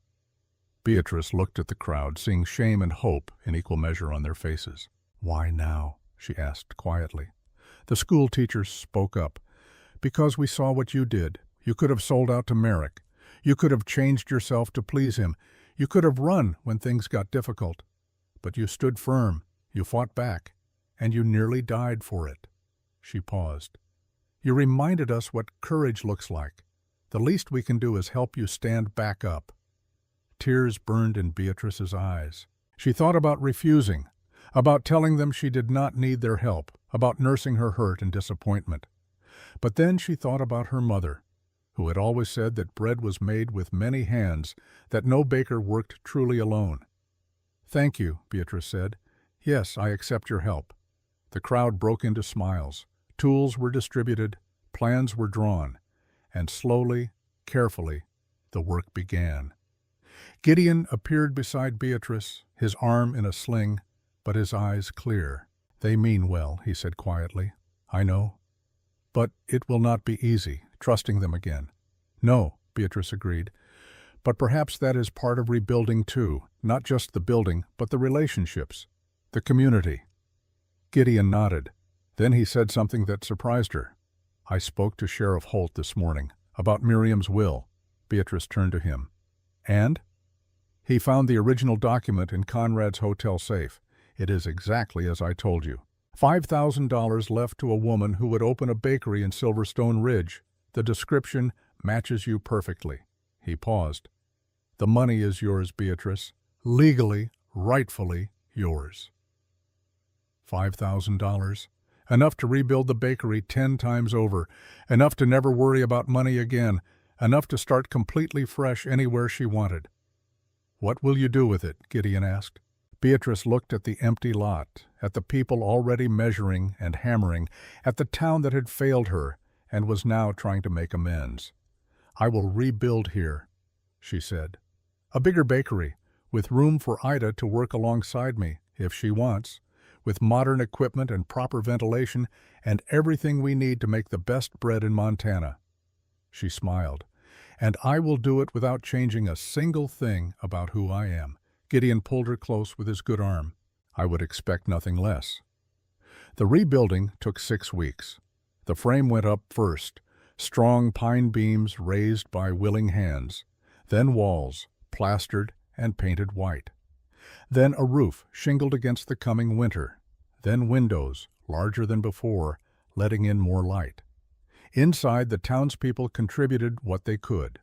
Beatrice looked at the crowd, seeing shame and hope in equal measure on their faces. "Why now?" she asked quietly. The school teacher spoke up. "Because we saw what you did. You could have sold out to Merrick. You could have changed yourself to please him. You could have run when things got difficult. But you stood firm, you fought back, and you nearly died for it." She paused. "You reminded us what courage looks like. The least we can do is help you stand back up." Tears burned in Beatrice's eyes. She thought about refusing, about telling them she did not need their help, about nursing her hurt and disappointment. But then she thought about her mother, who had always said that bread was made with many hands, that no baker worked truly alone. "Thank you," Beatrice said. "Yes, I accept your help." The crowd broke into smiles. Tools were distributed, plans were drawn, and slowly, carefully, the work began. Gideon appeared beside Beatrice, his arm in a sling, but his eyes clear. "They mean well," he said quietly. "I know. But it will not be easy, trusting them again." "No," Beatrice agreed. "But perhaps that is part of rebuilding too, not just the building, but the relationships, the community." Gideon nodded. Then he said something that surprised her. "I spoke to Sheriff Holt this morning about Miriam's will." Beatrice turned to him. "And?" "He found the original document in Conrad's hotel safe. It is exactly as I told you. $5,000 left to a woman who would open a bakery in Silverstone Ridge. The description matches you perfectly." He paused. "The money is yours, Beatrice. Legally, rightfully yours." $5,000. Enough to rebuild the bakery 10 times over. Enough to never worry about money again. Enough to start completely fresh anywhere she wanted. "What will you do with it?" Gideon asked. Beatrice looked at the empty lot, at the people already measuring and hammering, at the town that had failed her and was now trying to make amends. "I will rebuild here," she said. "A bigger bakery, with room for Ida to work alongside me, if she wants, with modern equipment and proper ventilation and everything we need to make the best bread in Montana." She smiled. "And I will do it without changing a single thing about who I am." Gideon pulled her close with his good arm. "I would expect nothing less." The rebuilding took 6 weeks. The frame went up first. strong pine beams raised by willing hands, then walls, plastered and painted white, then a roof shingled against the coming winter, then windows, larger than before, letting in more light. Inside, the townspeople contributed what they could.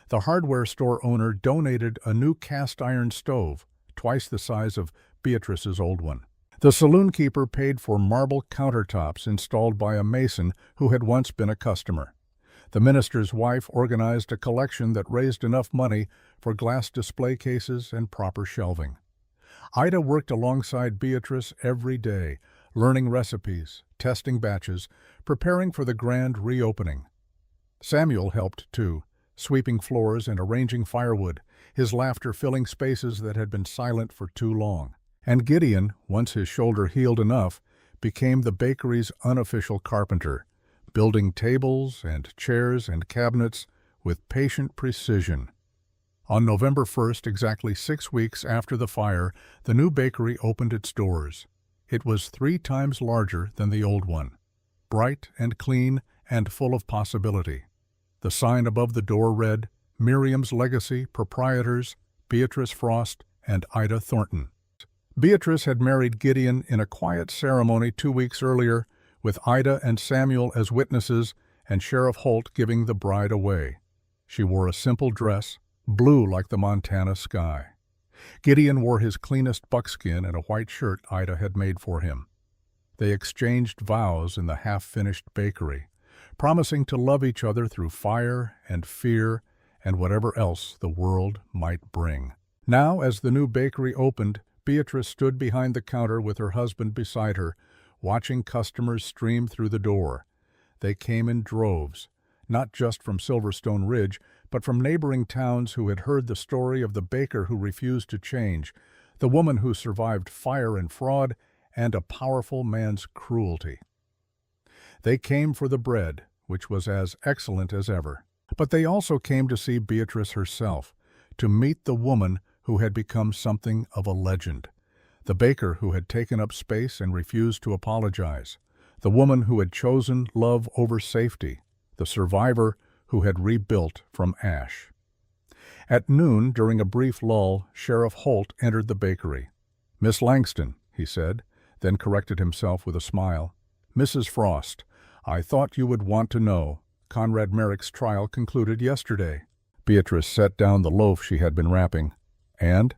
The hardware store owner donated a new cast-iron stove, twice the size of Beatrice's old one. The saloon keeper paid for marble countertops installed by a mason who had once been a customer. The minister's wife organized a collection that raised enough money for glass display cases and proper shelving. Ida worked alongside Beatrice every day, learning recipes, testing batches, preparing for the grand reopening. Samuel helped too, sweeping floors and arranging firewood, his laughter filling spaces that had been silent for too long. And Gideon, once his shoulder healed enough, became the bakery's unofficial carpenter, building tables and chairs and cabinets with patient precision. On November 1st, exactly 6 weeks after the fire, the new bakery opened its doors. It was 3 times larger than the old one, bright and clean and full of possibility. The sign above the door read, "Miriam's Legacy, Proprietors, Beatrice Frost and Ida Thornton." Beatrice had married Gideon in a quiet ceremony 2 weeks earlier, with Ida and Samuel as witnesses and Sheriff Holt giving the bride away. She wore a simple dress, blue like the Montana sky. Gideon wore his cleanest buckskin and a white shirt Ida had made for him. They exchanged vows in the half-finished bakery, promising to love each other through fire and fear and whatever else the world might bring. Now, as the new bakery opened, Beatrice stood behind the counter with her husband beside her, watching customers stream through the door. They came in droves, not just from Silverstone Ridge, but from neighboring towns who had heard the story of the baker who refused to change, the woman who survived fire and fraud, and a powerful man's cruelty. They came for the bread, which was as excellent as ever. But they also came to see Beatrice herself, to meet the woman who had become something of a legend, the baker who had taken up space and refused to apologize, the woman who had chosen love over safety, the survivor who had rebuilt from ash. At noon, during a brief lull, Sheriff Holt entered the bakery. "Miss Langston," he said, then corrected himself with a smile. "Mrs. Frost, I thought you would want to know. Conrad Merrick's trial concluded yesterday." Beatrice set down the loaf she had been wrapping. "And?"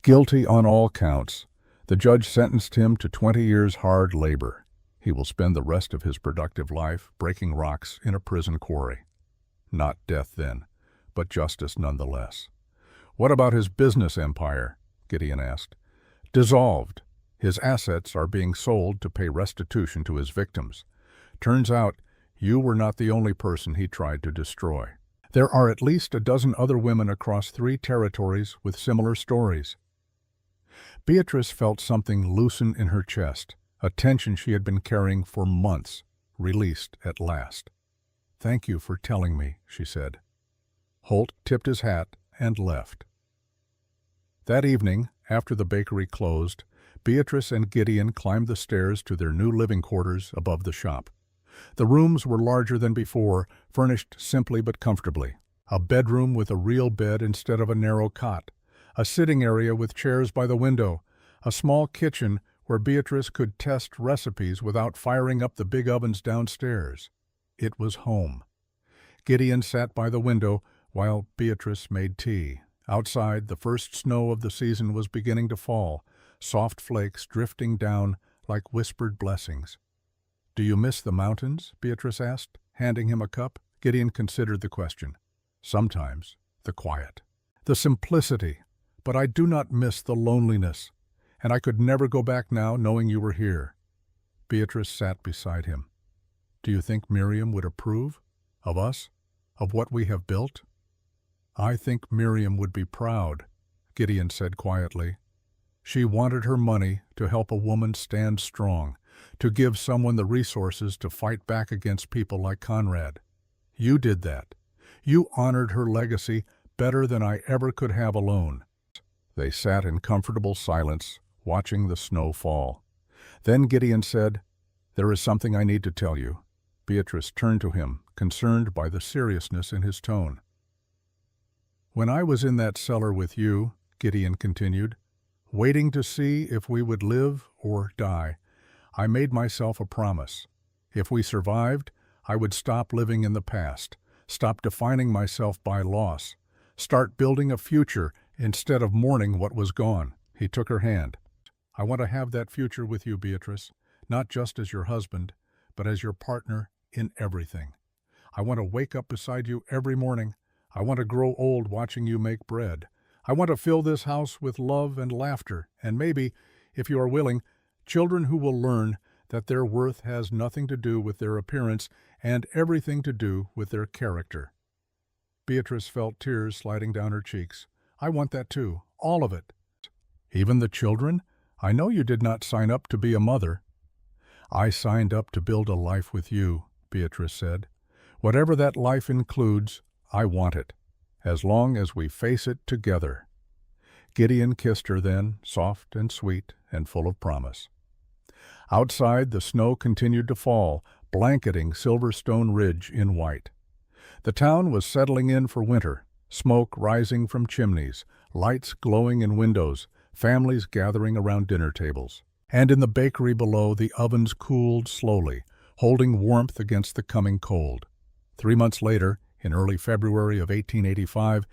"Guilty on all counts. The judge sentenced him to 20 years hard labor. He will spend the rest of his productive life breaking rocks in a prison quarry." "Not death, then, but justice nonetheless." "What about his business empire?" Gideon asked. "Dissolved. His assets are being sold to pay restitution to his victims. Turns out you were not the only person he tried to destroy. There are at least a dozen other women across 3 territories with similar stories." Beatrice felt something loosen in her chest, a tension she had been carrying for months, released at last. "Thank you for telling me," she said. Holt tipped his hat and left. That evening, after the bakery closed, Beatrice and Gideon climbed the stairs to their new living quarters above the shop. The rooms were larger than before, furnished simply but comfortably. A bedroom with a real bed instead of a narrow cot, a sitting area with chairs by the window, a small kitchen where Beatrice could test recipes without firing up the big ovens downstairs. It was home. Gideon sat by the window while Beatrice made tea. Outside, the first snow of the season was beginning to fall, soft flakes drifting down like whispered blessings. "Do you miss the mountains?" Beatrice asked, handing him a cup. Gideon considered the question. "Sometimes. The quiet. The simplicity. But I do not miss the loneliness. And I could never go back now knowing you were here." Beatrice sat beside him. "Do you think Miriam would approve? Of us? Of what we have built?" "I think Miriam would be proud," Gideon said quietly. "She wanted her money to help a woman stand strong, to give someone the resources to fight back against people like Conrad. You did that. You honored her legacy better than I ever could have alone." They sat in comfortable silence, watching the snow fall. Then Gideon said, "There is something I need to tell you. Beatrice turned to him, concerned by the seriousness in his tone. "When I was in that cellar with you," Gideon continued, "waiting to see if we would live or die, I made myself a promise. If we survived, I would stop living in the past, stop defining myself by loss, start building a future instead of mourning what was gone." He took her hand. "I want to have that future with you, Beatrice, not just as your husband, but as your partner in everything. I want to wake up beside you every morning. I want to grow old watching you make bread. I want to fill this house with love and laughter, and maybe, if you are willing, children who will learn that their worth has nothing to do with their appearance and everything to do with their character." Beatrice felt tears sliding down her cheeks. "I want that too, all of it." "Even the children? I know you did not sign up to be a mother." "I signed up to build a life with you," Beatrice said. "Whatever that life includes, I want it, as long as we face it together." Gideon kissed her then, soft and sweet and full of promise. Outside, the snow continued to fall, blanketing Silverstone Ridge in white. The town was settling in for winter, smoke rising from chimneys, lights glowing in windows, families gathering around dinner tables. And in the bakery below, the ovens cooled slowly, holding warmth against the coming cold. 3 months later, in early February of 1885,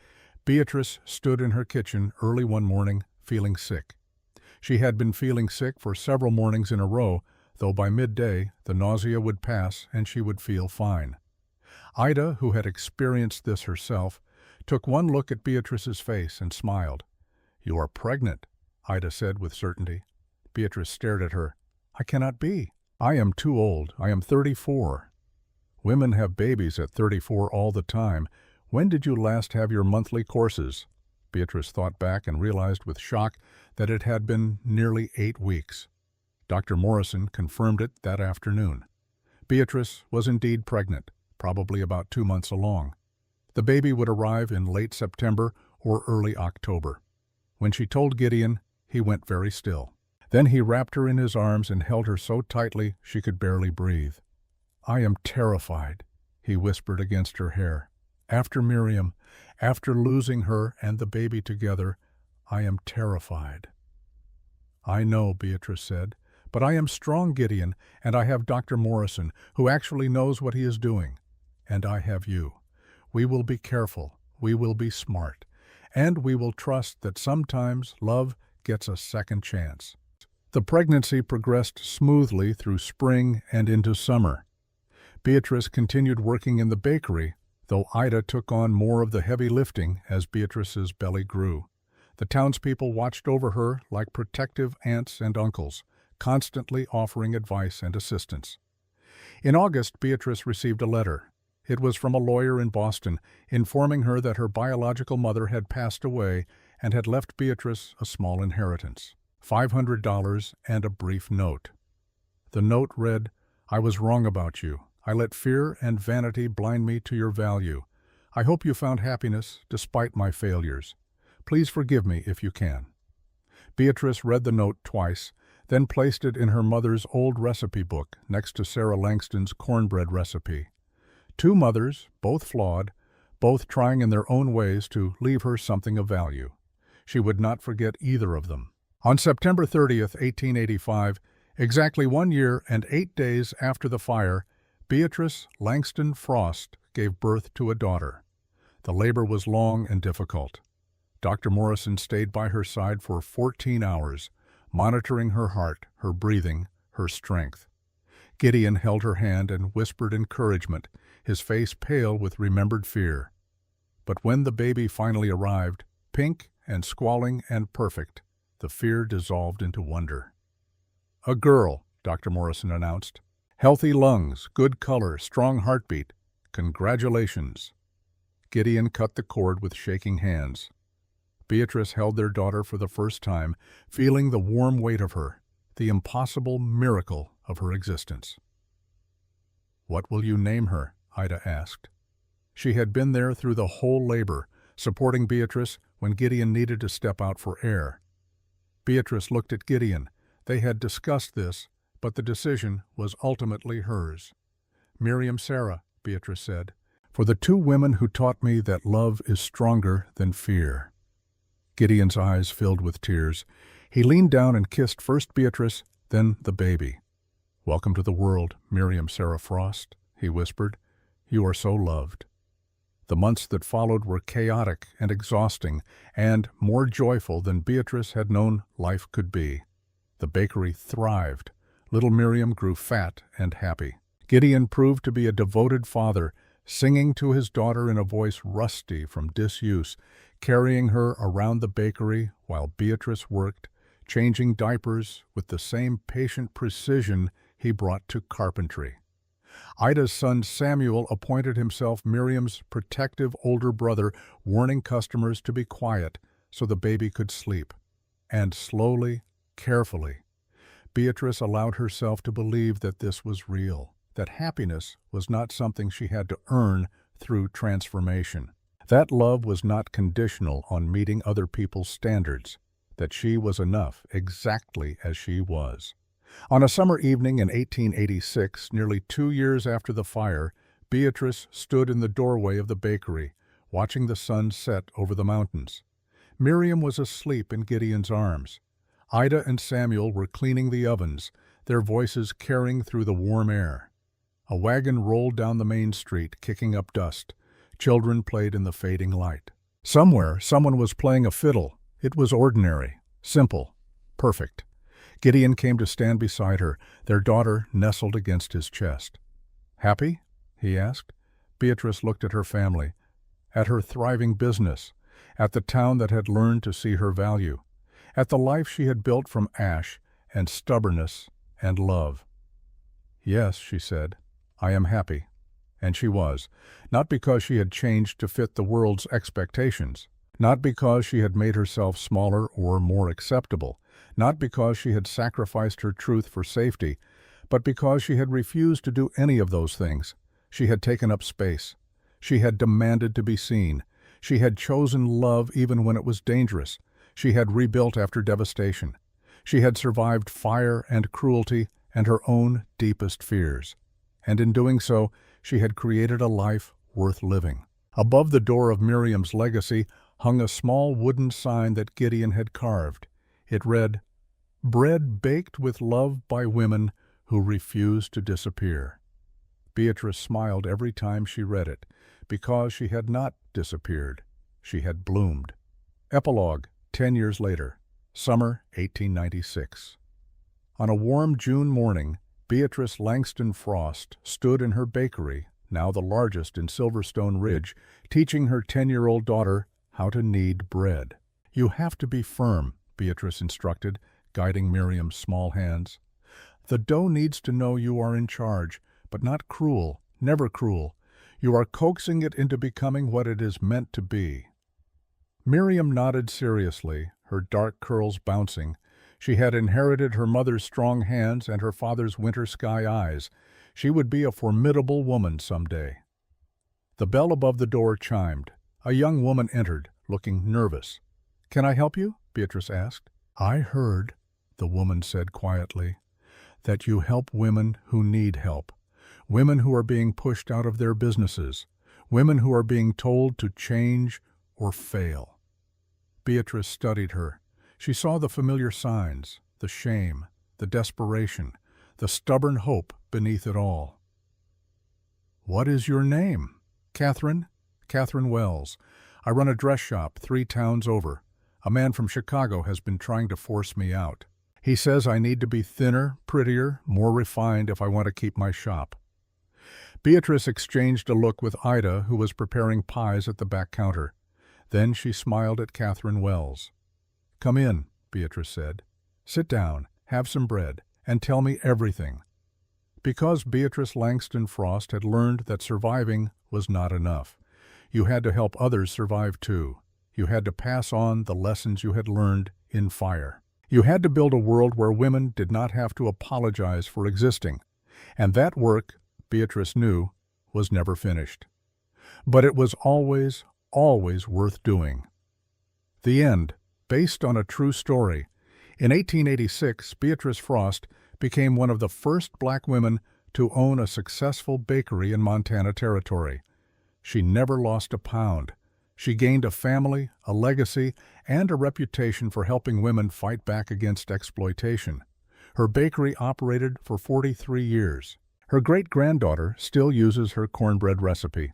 Beatrice stood in her kitchen early one morning, feeling sick. She had been feeling sick for several mornings in a row, though by midday the nausea would pass and she would feel fine. Ida, who had experienced this herself, took one look at Beatrice's face and smiled. "You are pregnant," Ida said with certainty. Beatrice stared at her. "I cannot be. I am too old. I am 34. "Women have babies at 34 all the time. When did you last have your monthly courses?" Beatrice thought back and realized with shock that it had been nearly 8 weeks. Dr. Morrison confirmed it that afternoon. Beatrice was indeed pregnant, probably about 2 months along. The baby would arrive in late September or early October. When she told Gideon, he went very still. Then he wrapped her in his arms and held her so tightly she could barely breathe. "I am terrified," he whispered against her hair. "After Miriam, after losing her and the baby together, I am terrified." "I know," Beatrice said, "but I am strong, Gideon, and I have Dr. Morrison, who actually knows what he is doing. And I have you. We will be careful, we will be smart, and we will trust that sometimes love gets a second chance." The pregnancy progressed smoothly through spring and into summer. Beatrice continued working in the bakery, though Ida took on more of the heavy lifting as Beatrice's belly grew. The townspeople watched over her like protective aunts and uncles, constantly offering advice and assistance. In August, Beatrice received a letter. It was from a lawyer in Boston, informing her that her biological mother had passed away and had left Beatrice a small inheritance, $500 and a brief note. The note read, "I was wrong about you. I let fear and vanity blind me to your value. I hope you found happiness despite my failures. Please forgive me if you can." Beatrice read the note twice, then placed it in her mother's old recipe book next to Sarah Langston's cornbread recipe. 2 mothers, both flawed, both trying in their own ways to leave her something of value. She would not forget either of them. On September 30th, 1885, exactly 1 year and 8 days after the fire, Beatrice Langston Frost gave birth to a daughter. The labor was long and difficult. Dr. Morrison stayed by her side for 14 hours, monitoring her heart, her breathing, her strength. Gideon held her hand and whispered encouragement, his face pale with remembered fear. But when the baby finally arrived, pink and squalling and perfect, the fear dissolved into wonder. "A girl," Dr. Morrison announced. "Healthy lungs, good color, strong heartbeat. Congratulations." Gideon cut the cord with shaking hands. Beatrice held their daughter for the first time, feeling the warm weight of her, the impossible miracle of her existence. "What will you name her?" Ida asked. She had been there through the whole labor, supporting Beatrice when Gideon needed to step out for air. Beatrice looked at Gideon. They had discussed this, but the decision was ultimately hers. Miriam Sarah, Beatrice said, for the two women who taught me that love is stronger than fear. Gideon's eyes filled with tears. He leaned down and kissed first Beatrice, then the baby. "Welcome to the world, Miriam Sarah Frost," he whispered. "You are so loved." The months that followed were chaotic and exhausting, and more joyful than Beatrice had known life could be. The bakery thrived. Little Miriam grew fat and happy. Gideon proved to be a devoted father, singing to his daughter in a voice rusty from disuse, carrying her around the bakery while Beatrice worked, changing diapers with the same patient precision he brought to carpentry. Ida's son Samuel appointed himself Miriam's protective older brother, warning customers to be quiet so the baby could sleep. And slowly, carefully, Beatrice allowed herself to believe that this was real, that happiness was not something she had to earn through transformation. That love was not conditional on meeting other people's standards, that she was enough exactly as she was. On a summer evening in 1886, nearly 2 years after the fire, Beatrice stood in the doorway of the bakery, watching the sun set over the mountains. Miriam was asleep in Gideon's arms. Ida and Samuel were cleaning the ovens, their voices carrying through the warm air. A wagon rolled down the main street, kicking up dust. Children played in the fading light. Somewhere, someone was playing a fiddle. It was ordinary, simple, perfect. Gideon came to stand beside her, their daughter nestled against his chest. "Happy?" he asked. Beatrice looked at her family, at her thriving business, at the town that had learned to see her value, at the life she had built from ash and stubbornness and love. "Yes," she said, "I am happy." And she was, not because she had changed to fit the world's expectations, not because she had made herself smaller or more acceptable, not because she had sacrificed her truth for safety, but because she had refused to do any of those things. She had taken up space. She had demanded to be seen. She had chosen love even when it was dangerous. She had rebuilt after devastation. She had survived fire and cruelty and her own deepest fears. And in doing so, she had created a life worth living. Above the door of Miriam's legacy hung a small wooden sign that Gideon had carved. It read, "Bread baked with love by women who refuse to disappear." Beatrice smiled every time she read it, because she had not disappeared. She had bloomed. Epilogue, 10 years later, summer 1896. On a warm June morning, Beatrice Langston Frost stood in her bakery, now the largest in Silverstone Ridge, teaching her 10-year-old daughter how to knead bread. "You have to be firm," Beatrice instructed, guiding Miriam's small hands. "The dough needs to know you are in charge, but not cruel, never cruel. You are coaxing it into becoming what it is meant to be." Miriam nodded seriously, her dark curls bouncing. She had inherited her mother's strong hands and her father's winter sky eyes. She would be a formidable woman someday. The bell above the door chimed. A young woman entered, looking nervous. "Can I help you?" Beatrice asked. "I heard," the woman said quietly, "that you help women who need help, women who are being pushed out of their businesses, women who are being told to change or fail." Beatrice studied her. She saw the familiar signs, the shame, the desperation, the stubborn hope beneath it all. "What is your name?" "Catherine. Catherine Wells. I run a dress shop 3 towns over. A man from Chicago has been trying to force me out. He says I need to be thinner, prettier, more refined if I want to keep my shop." Beatrice exchanged a look with Ida, who was preparing pies at the back counter. Then she smiled at Catherine Wells. "Come in," Beatrice said. "Sit down, have some bread, and tell me everything." Because Beatrice Langston Frost had learned that surviving was not enough. You had to help others survive too. You had to pass on the lessons you had learned in fire. You had to build a world where women did not have to apologize for existing. And that work, Beatrice knew, was never finished. But it was always, always worth doing. The end, based on a true story. In 1886, Beatrice Frost became one of the first black women to own a successful bakery in Montana Territory. She never lost a pound. She gained a family, a legacy, and a reputation for helping women fight back against exploitation. Her bakery operated for 43 years. Her great-granddaughter still uses her cornbread recipe.